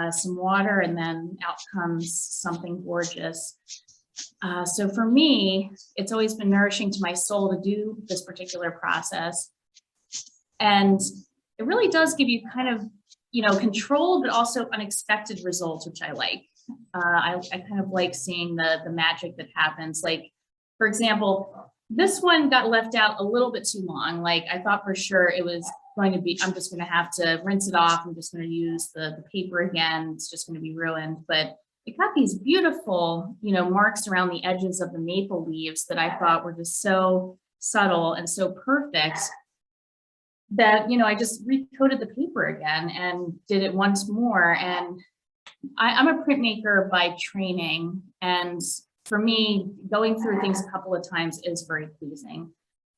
some water, and then out comes something gorgeous. So for me, it's always been nourishing to my soul to do this particular process. And it really does give you kind of, you know, controlled, but also unexpected results, which I like. I kind of like seeing the magic that happens. Like, for example, this one got left out a little bit too long. Like I thought for sure it was going to be, I'm just going to have to rinse it off. I'm just going to use the paper again. It's just going to be ruined. But it got these beautiful, you know, marks around the edges of the maple leaves that I thought were just so subtle and so perfect that, you know, I just recoated the paper again and did it once more. And I'm a printmaker by training, and for me, going through things a couple of times is very pleasing.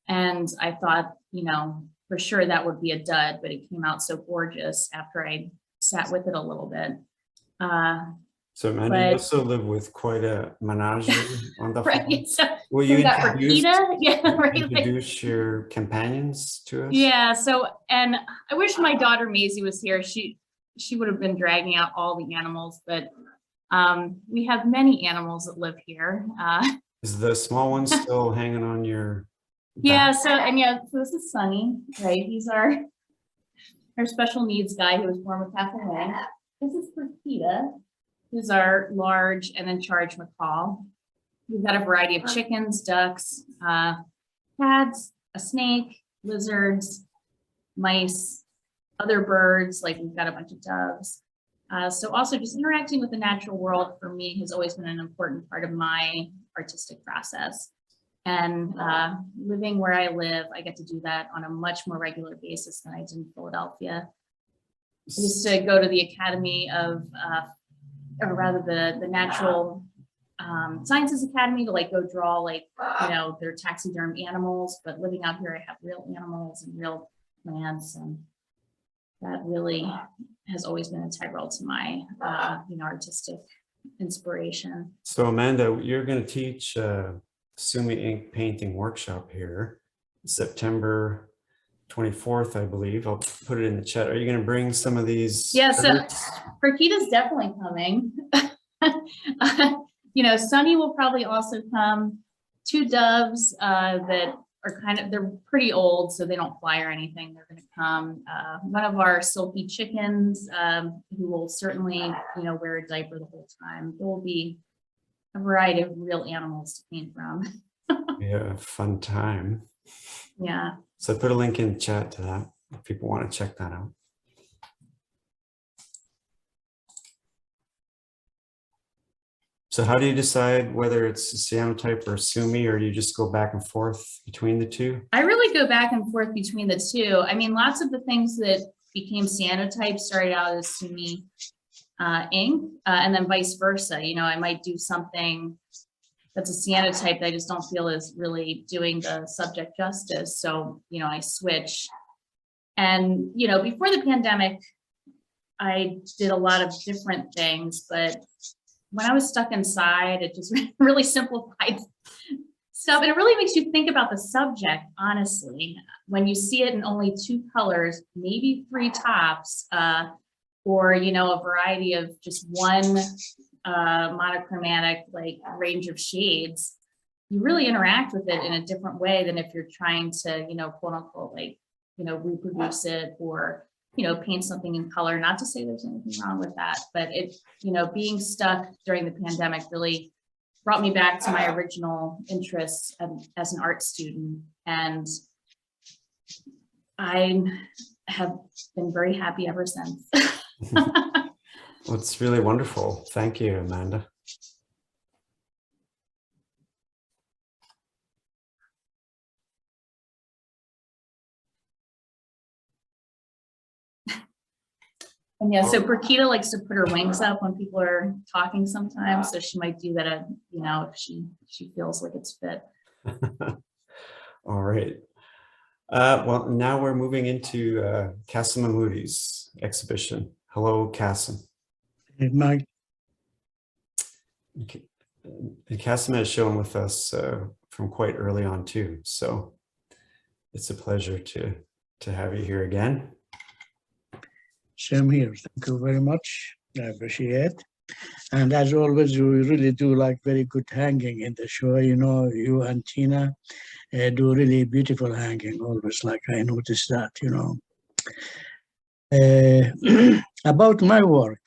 And I thought, you know, for sure that would be a dud, but it came out so gorgeous after I sat with it a little bit. So Amanda, you also live with quite a menagerie on the farm. Right. So Will you we got Rakita, yeah, right. introduce your companions to us? Yeah. So, and I wish my daughter Maisie was here. She would have been dragging out all the animals, but we have many animals that live here. Is the small one still hanging on your back? Yeah, so this is Sunny, right? He's our special needs guy who was born with half a wing. This is Rakita, who's our large and then charge macaw. We've got a variety of chickens, ducks, cats, a snake, lizards, mice, other birds, like we've got a bunch of doves. So also just interacting with the natural world for me has always been an important part of my artistic process. And living where I live, I get to do that on a much more regular basis than I did in Philadelphia. I used to go to the Academy of, or rather the Natural Sciences Academy to like go draw like, you know, their taxiderm animals, but living out here, I have real animals and real plants, and that really has always been integral to my, you know, artistic inspiration. So Amanda, you're going to teach Sumi ink painting workshop here, September 24th, I believe. I'll put it in the chat. Are you going to bring some of these? Yeah, so Rakita's definitely coming. You know, Sunny will probably also come. Two doves that are kind of, they're pretty old, so they don't fly or anything. They're going to come. One of our silky chickens, who will certainly, you know, wear a diaper the whole time. There will be a variety of real animals to paint from. Yeah, fun time. Yeah. So put a link in the chat to that if people want to check that out. So how do you decide whether it's cyanotype or Sumi, or do you just go back and forth between the two? I really go back and forth between the two. I mean, lots of the things that became cyanotype started out as Sumi. ink, and then vice versa. You know, I might do something that's a cyanotype that I just don't feel is really doing the subject justice. So, you know, I switch. And, you know, before the pandemic, I did a lot of different things, but when I was stuck inside, it just really simplified stuff. And it really makes you think about the subject, honestly. When you see it in only 2 colors, maybe 3 tops, or, you know, a variety of just one monochromatic like range of shades, you really interact with it in a different way than if you're trying to, you know, quote unquote, like, you know, reproduce it or, you know, paint something in color. Not to say there's anything wrong with that, but it, you know, being stuck during the pandemic really brought me back to my original interests as an art student. And I have been very happy ever since. Well, it's really wonderful. Thank you, Amanda. And yeah, so Brikita likes to put her wings up when people are talking sometimes. So she might do that, you know, if she feels like it's fit. All right. Well, now we're moving into Kassem Amoudi's exhibition. Hello, Kassem. Hey, Mike. Okay. And Kassem has shown with us from quite early on too. So it's a pleasure to have you here again. Same here. Thank you very much. I appreciate it. And as always, you really do like very good hanging in the show. You know, you and Tina do really beautiful hanging always. Like I noticed that, you know. About my work,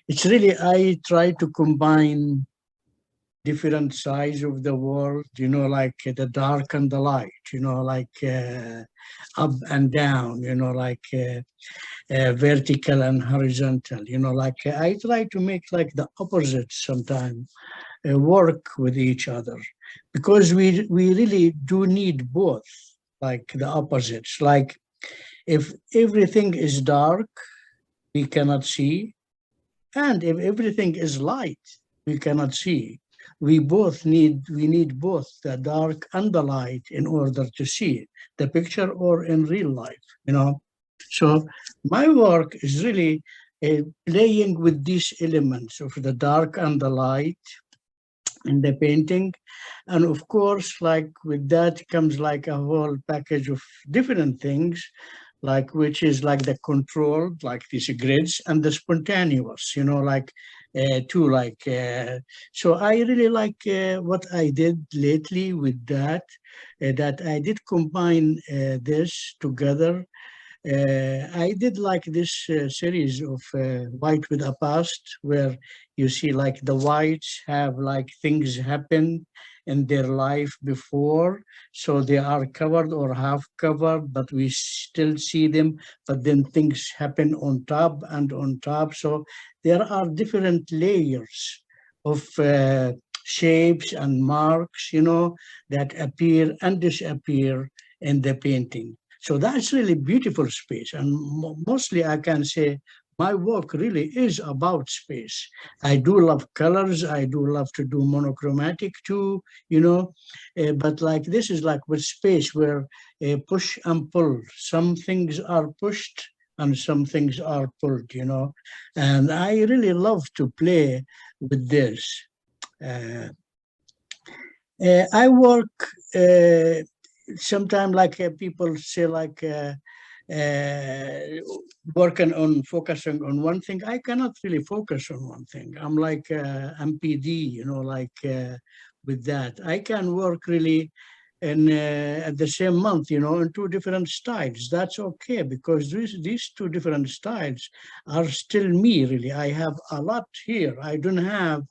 it's really, I try to combine different sides of the world, you know, like the dark and the light, you know, like up and down, you know, like vertical and horizontal, you know, like I try to make like the opposites sometimes work with each other, because we really do need both, like the opposites. Like if everything is dark, we cannot see, and if everything is light, we cannot see. We need both the dark and the light in order to see the picture or in real life, you know. So my work is really playing with these elements of the dark and the light in the painting. And of course, like with that comes like a whole package of different things, like which is like the controlled, like these grids, and the spontaneous, you know, like too, like so I really like what I did lately with that, that I did combine this together. I did like this series of White with a Past, where you see like the whites have like things happen in their life before, so they are covered or half covered, but we still see them, but then things happen on top and on top. So there are different layers of shapes and marks, you know, that appear and disappear in the painting. So that's really beautiful space. And mostly I can say my work really is about space. I do love colors. I do love to do monochromatic too, you know, but like this is like with space where push and pull. Some things are pushed and some things are pulled, you know, and I really love to play with this. I work sometimes like people say like working on focusing on one thing. I cannot really focus on one thing. I'm like MPD, you know, like with that. I can work really in at the same month, you know, in 2 different styles. That's okay, because these 2 different styles are still me, really. I have a lot here. I don't have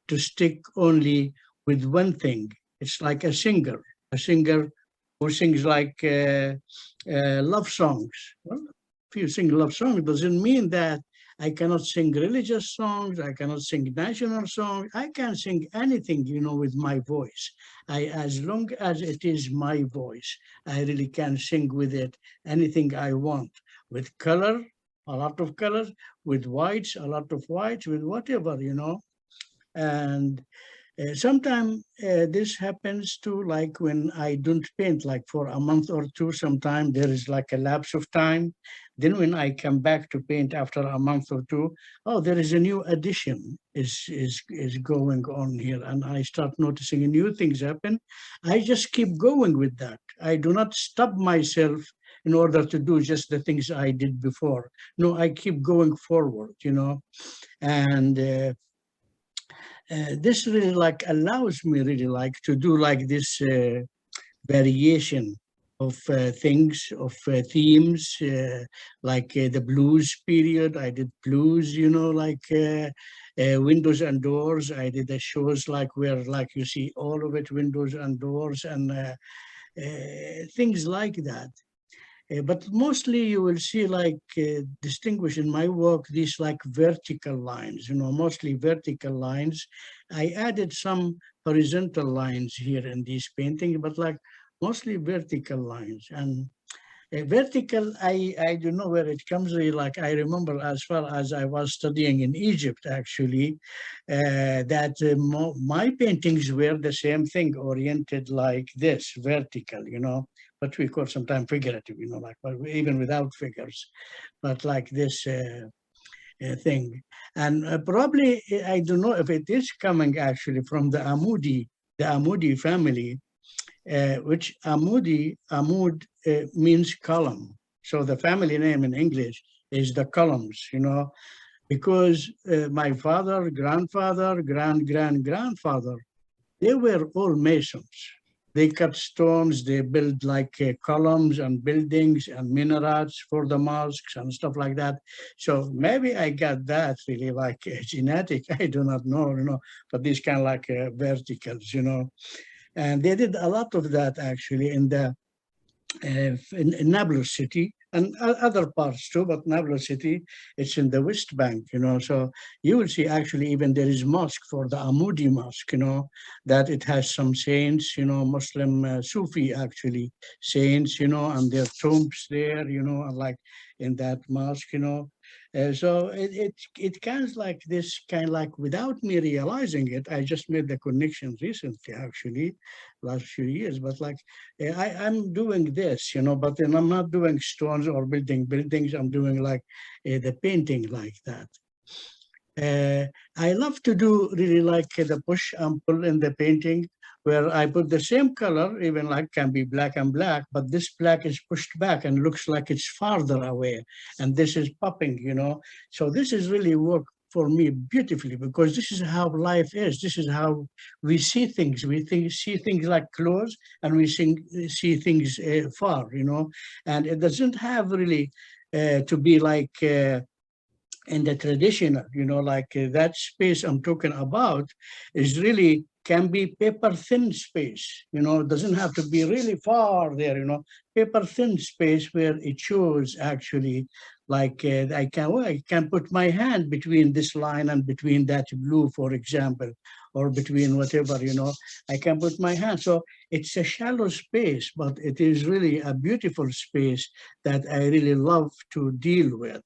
to stick only with one thing. It's like a singer who sings like love songs. Well, if you sing love songs, it doesn't mean that I cannot sing religious songs, I cannot sing national songs. I can sing anything, you know, with my voice. As long as it is my voice, I really can sing with it anything I want. With color, a lot of colors with whites, a lot of whites with whatever, and sometimes this happens too, like when I don't paint, like for a month or two, sometimes there is like a lapse of time. Then when I come back to paint after a month or two, oh, there is a new addition is going on here. And I start noticing new things happen. I just keep going with that. I do not stop myself in order to do just the things I did before. No, I keep going forward, and this really like allows me really like to do like this variation of things, of themes, like the blues period. I did blues, like windows and doors. I did the shows like where like you see all of it, windows and doors, and things like that. But mostly you will see like distinguish in my work these like vertical lines, mostly vertical lines. I added some horizontal lines here in these paintings, but like mostly vertical lines. And vertical, I don't know where it comes really, like I remember as far as I was studying in Egypt, actually, that my paintings were the same thing, oriented like this, vertical, but we call sometimes figurative, like even without figures, but like this thing. And probably, I don't know if it is coming actually from the Amoudi family, which Amoud means column. So the family name in English is the columns, because my father, grandfather, grandfather, they were all masons. They cut stones, they build like columns and buildings and minarets for the mosques and stuff like that. So maybe I got that really like genetic, I do not know, but these kind of like verticals, And they did a lot of that actually in the in Nablus city and other parts too, but Nablus city, it's in the West Bank, So you will see actually even there is mosque for the Amoudi mosque, that it has some saints, Muslim Sufi actually saints, and their tombs there, and like in that mosque, so it kind of like this, kind of like without me realizing it, I just made the connection recently, actually, last few years. But like I'm doing this, but then I'm not doing stones or building buildings. I'm doing like the painting like that. I love to do really like the push and pull in the painting, where I put the same color, even like can be black and black, but this black is pushed back and looks like it's farther away, and this is popping, So this is really work for me beautifully, because this is how life is. This is how we see things. We see things like close, and we see things far, and it doesn't have really to be like in the traditional, like that space I'm talking about is really can be paper thin space, it doesn't have to be really far there, paper thin space where it shows actually like I can put my hand between this line and between that blue, for example, or between whatever, I can put my hand. So it's a shallow space, but it is really a beautiful space that I really love to deal with,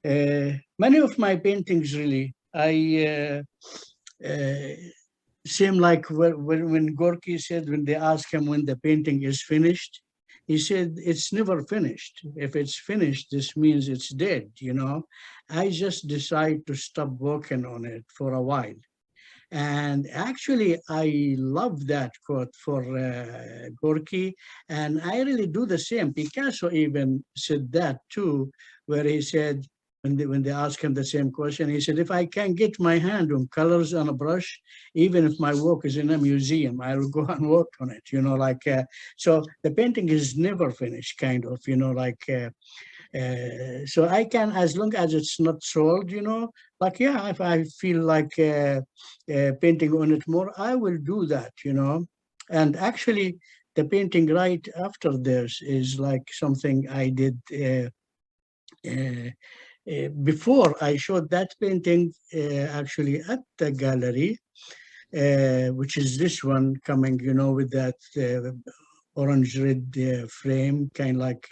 Many of my paintings really, I seem like when Gorky said, when they asked him when the painting is finished, he said, it's never finished. If it's finished, this means it's dead, I just decide to stop working on it for a while. And actually, I love that quote for Gorky, and I really do the same. Picasso even said that too, where he said, when they asked him the same question, he said, if I can get my hand on colors on a brush, even if my work is in a museum, I will go and work on it, like, so the painting is never finished, kind of, so I can, as long as it's not sold, like, yeah, if I feel like painting on it more, I will do that, and actually the painting right after this is like something I did before I showed that painting actually at the gallery, which is this one coming, with that orange red frame, kind of like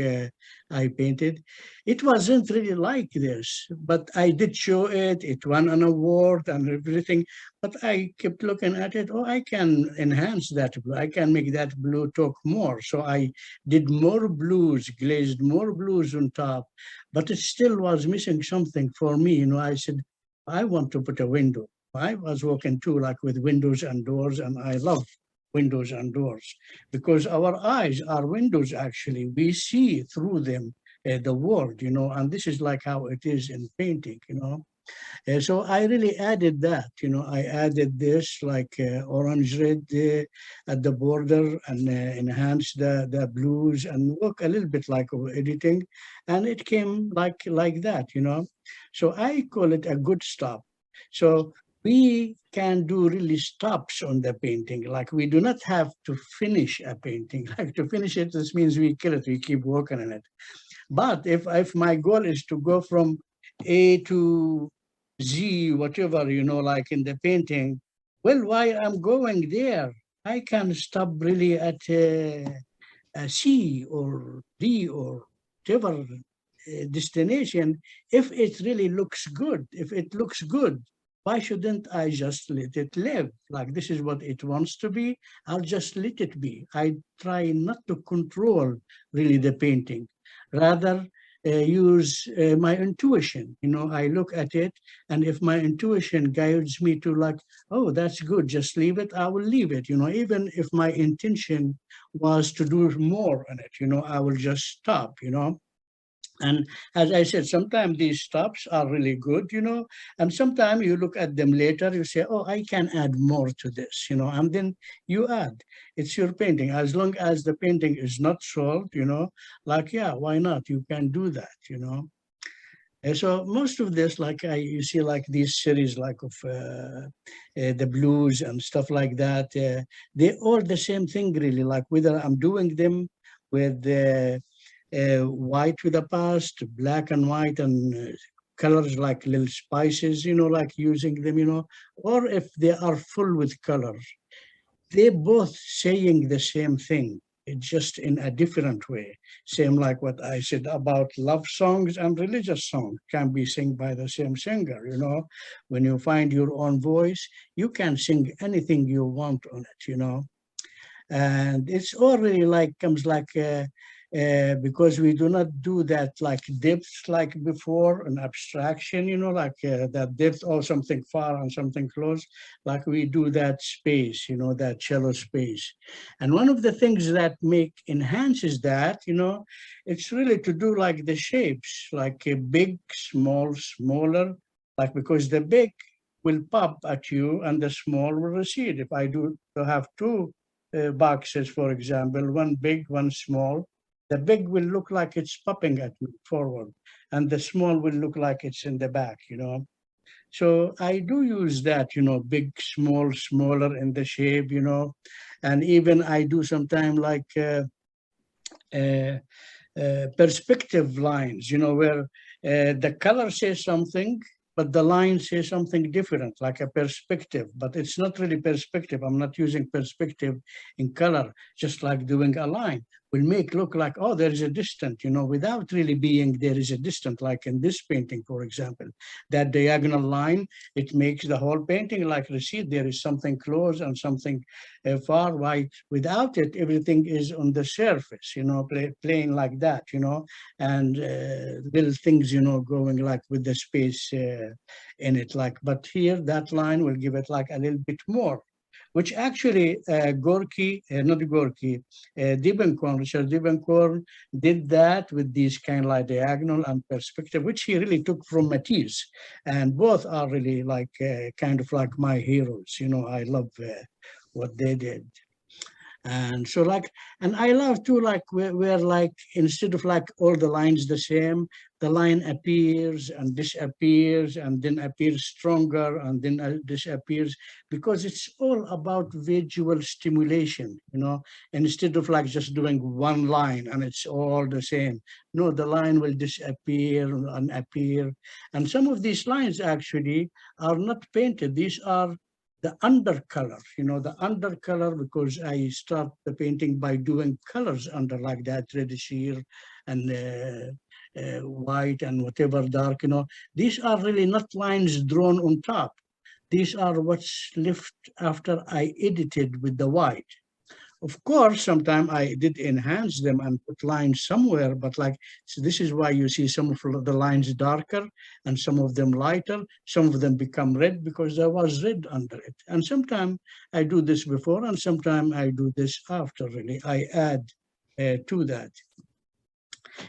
I painted. It wasn't really like this, but I did show it. It won an award and everything. But I kept looking at it. Oh, I can enhance that blue. I can make that blue talk more. So I did more blues, glazed more blues on top, but it still was missing something for me. You know, I said, I want to put a window. I was working too, like with windows and doors, and I love windows and doors because our eyes are windows. Actually, we see through them the world, you know, and this is like how it is in painting, you know. So I really added that, you know, I added this like orange red at the border and enhanced the blues and work a little bit like editing, and it came like that, you know. So I call it a good stop. So we can do really stops on the painting. Like we do not have to finish a painting. Like to finish it, this means we kill it, we keep working on it. But if my goal is to go from A to Z, whatever, you know, like in the painting, well, while I'm going there, I can stop really at a C or D or whatever destination if it really looks good. If it looks good, why shouldn't I just let it live? Like this is what it wants to be, I'll just let it be. I try not to control really the painting, rather use my intuition. You know, I look at it, and if my intuition guides me to like, oh, that's good, just leave it, I will leave it. You know, even if my intention was to do more on it, you know, I will just stop, you know. And as I said, sometimes these stops are really good, you know, and sometimes you look at them later, you say, oh, I can add more to this, you know, and then you add. It's your painting. As long as the painting is not sold, you know, like, yeah, why not? You can do that, you know. And so most of this, like you see, like these series, like of the blues and stuff like that, they all the same thing, really. Like whether I'm doing them with white with a past, black and white, and colors like little spices, you know, like using them, you know, or if they are full with colors, they're both saying the same thing. It's just in a different way. Same like what I said about love songs and religious songs can be sung by the same singer, you know. When you find your own voice, you can sing anything you want on it, you know. And it's already like comes like because we do not do that like depth like before, an abstraction, you know, like that depth or something far and something close, like we do that space, you know, that shallow space. And one of the things that enhances that, you know, it's really to do like the shapes, like a big, small, smaller, like because the big will pop at you and the small will recede. If I do have two boxes, for example, one big, one small, the big will look like it's popping at me forward, and the small will look like it's in the back, you know. So I do use that, you know, big, small, smaller in the shape, you know, and even I do sometimes like perspective lines, you know, where the color says something, but the line says something different, like a perspective, but it's not really perspective. I'm not using perspective in color, just like doing a line will make look like, oh, there is a distance, you know, without really being there is a distance, like in this painting, for example. That diagonal line, it makes the whole painting like recede. There is something close and something far. Why? Without it, everything is on the surface, you know, playing like that, you know, and little things, you know, going like with the space in it, like, but here that line will give it like a little bit more, which actually Gorky, not Gorky, Richard Diebenkorn did that with these kind of like diagonal and perspective, which he really took from Matisse. And both are really like kind of like my heroes. You know, I love what they did. And so like, and I love too, like where like, instead of like all the lines the same, the line appears and disappears and then appears stronger and then disappears, because it's all about visual stimulation, you know, instead of like just doing one line and it's all the same. No, the line will disappear and appear. And some of these lines actually are not painted. These are the undercolor, the undercolor, because I start the painting by doing colors under like that reddish here and white and whatever dark, these are really not lines drawn on top. These are what's left after I edited with the white. Of course, sometimes I did enhance them and put lines somewhere, but so this is why you see some of the lines darker and some of them lighter. Some of them become red because there was red under it. And sometimes I do this before and sometimes I do this after, really. I add to that.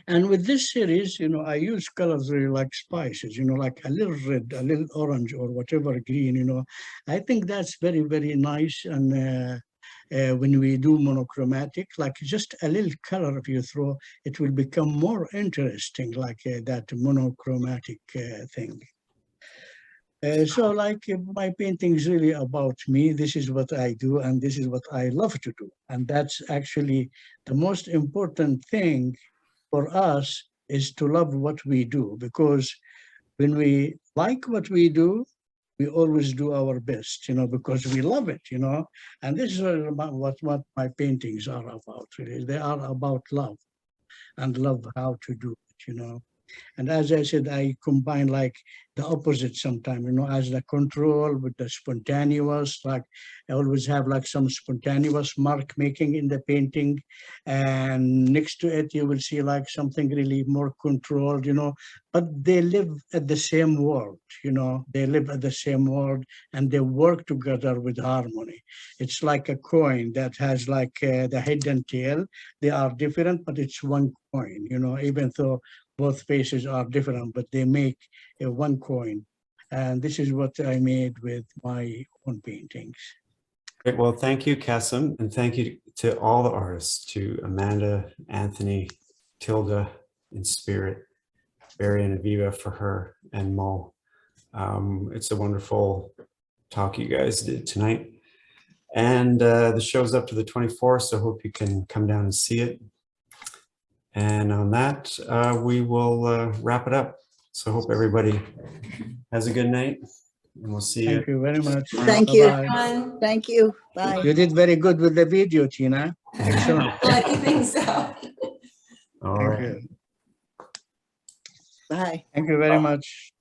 And with this series, I use colors really like spices, like a little red, a little orange, or whatever green, I think that's very, very nice. And when we do monochromatic, like just a little color if you throw, it will become more interesting, like that monochromatic thing. So my painting is really about me. This is what I do, and this is what I love to do. And that's actually the most important thing for us, is to love what we do, because when we like what we do, we always do our best, because we love it, and this is what my paintings are about, really. They are about love, and love how to do it, And as I said, I combine like the opposite sometimes, as the control with the spontaneous, like I always have like some spontaneous mark making in the painting. And next to it, you will see like something really more controlled, but they live at the same world, they live at the same world and they work together with harmony. It's like a coin that has like the head and tail. They are different, but it's one coin, even though both faces are different, but they make one coin. And this is what I made with my own paintings. Great. Well, thank you, Kassem, and thank you to all the artists, to Amanda, Anthony, Tilda in spirit, Barry and Aviva for her, and Mo. It's a wonderful talk you guys did tonight. And the show's up to the 24th, so hope you can come down and see it. And on that, we will wrap it up. So hope everybody has a good night, and we'll see you. Thank you very much. Thank you. Bye-bye. Thank you. Bye. You did very good with the video, Tina. Excellent. I think so. All Thank right. you. Bye. Thank you very much.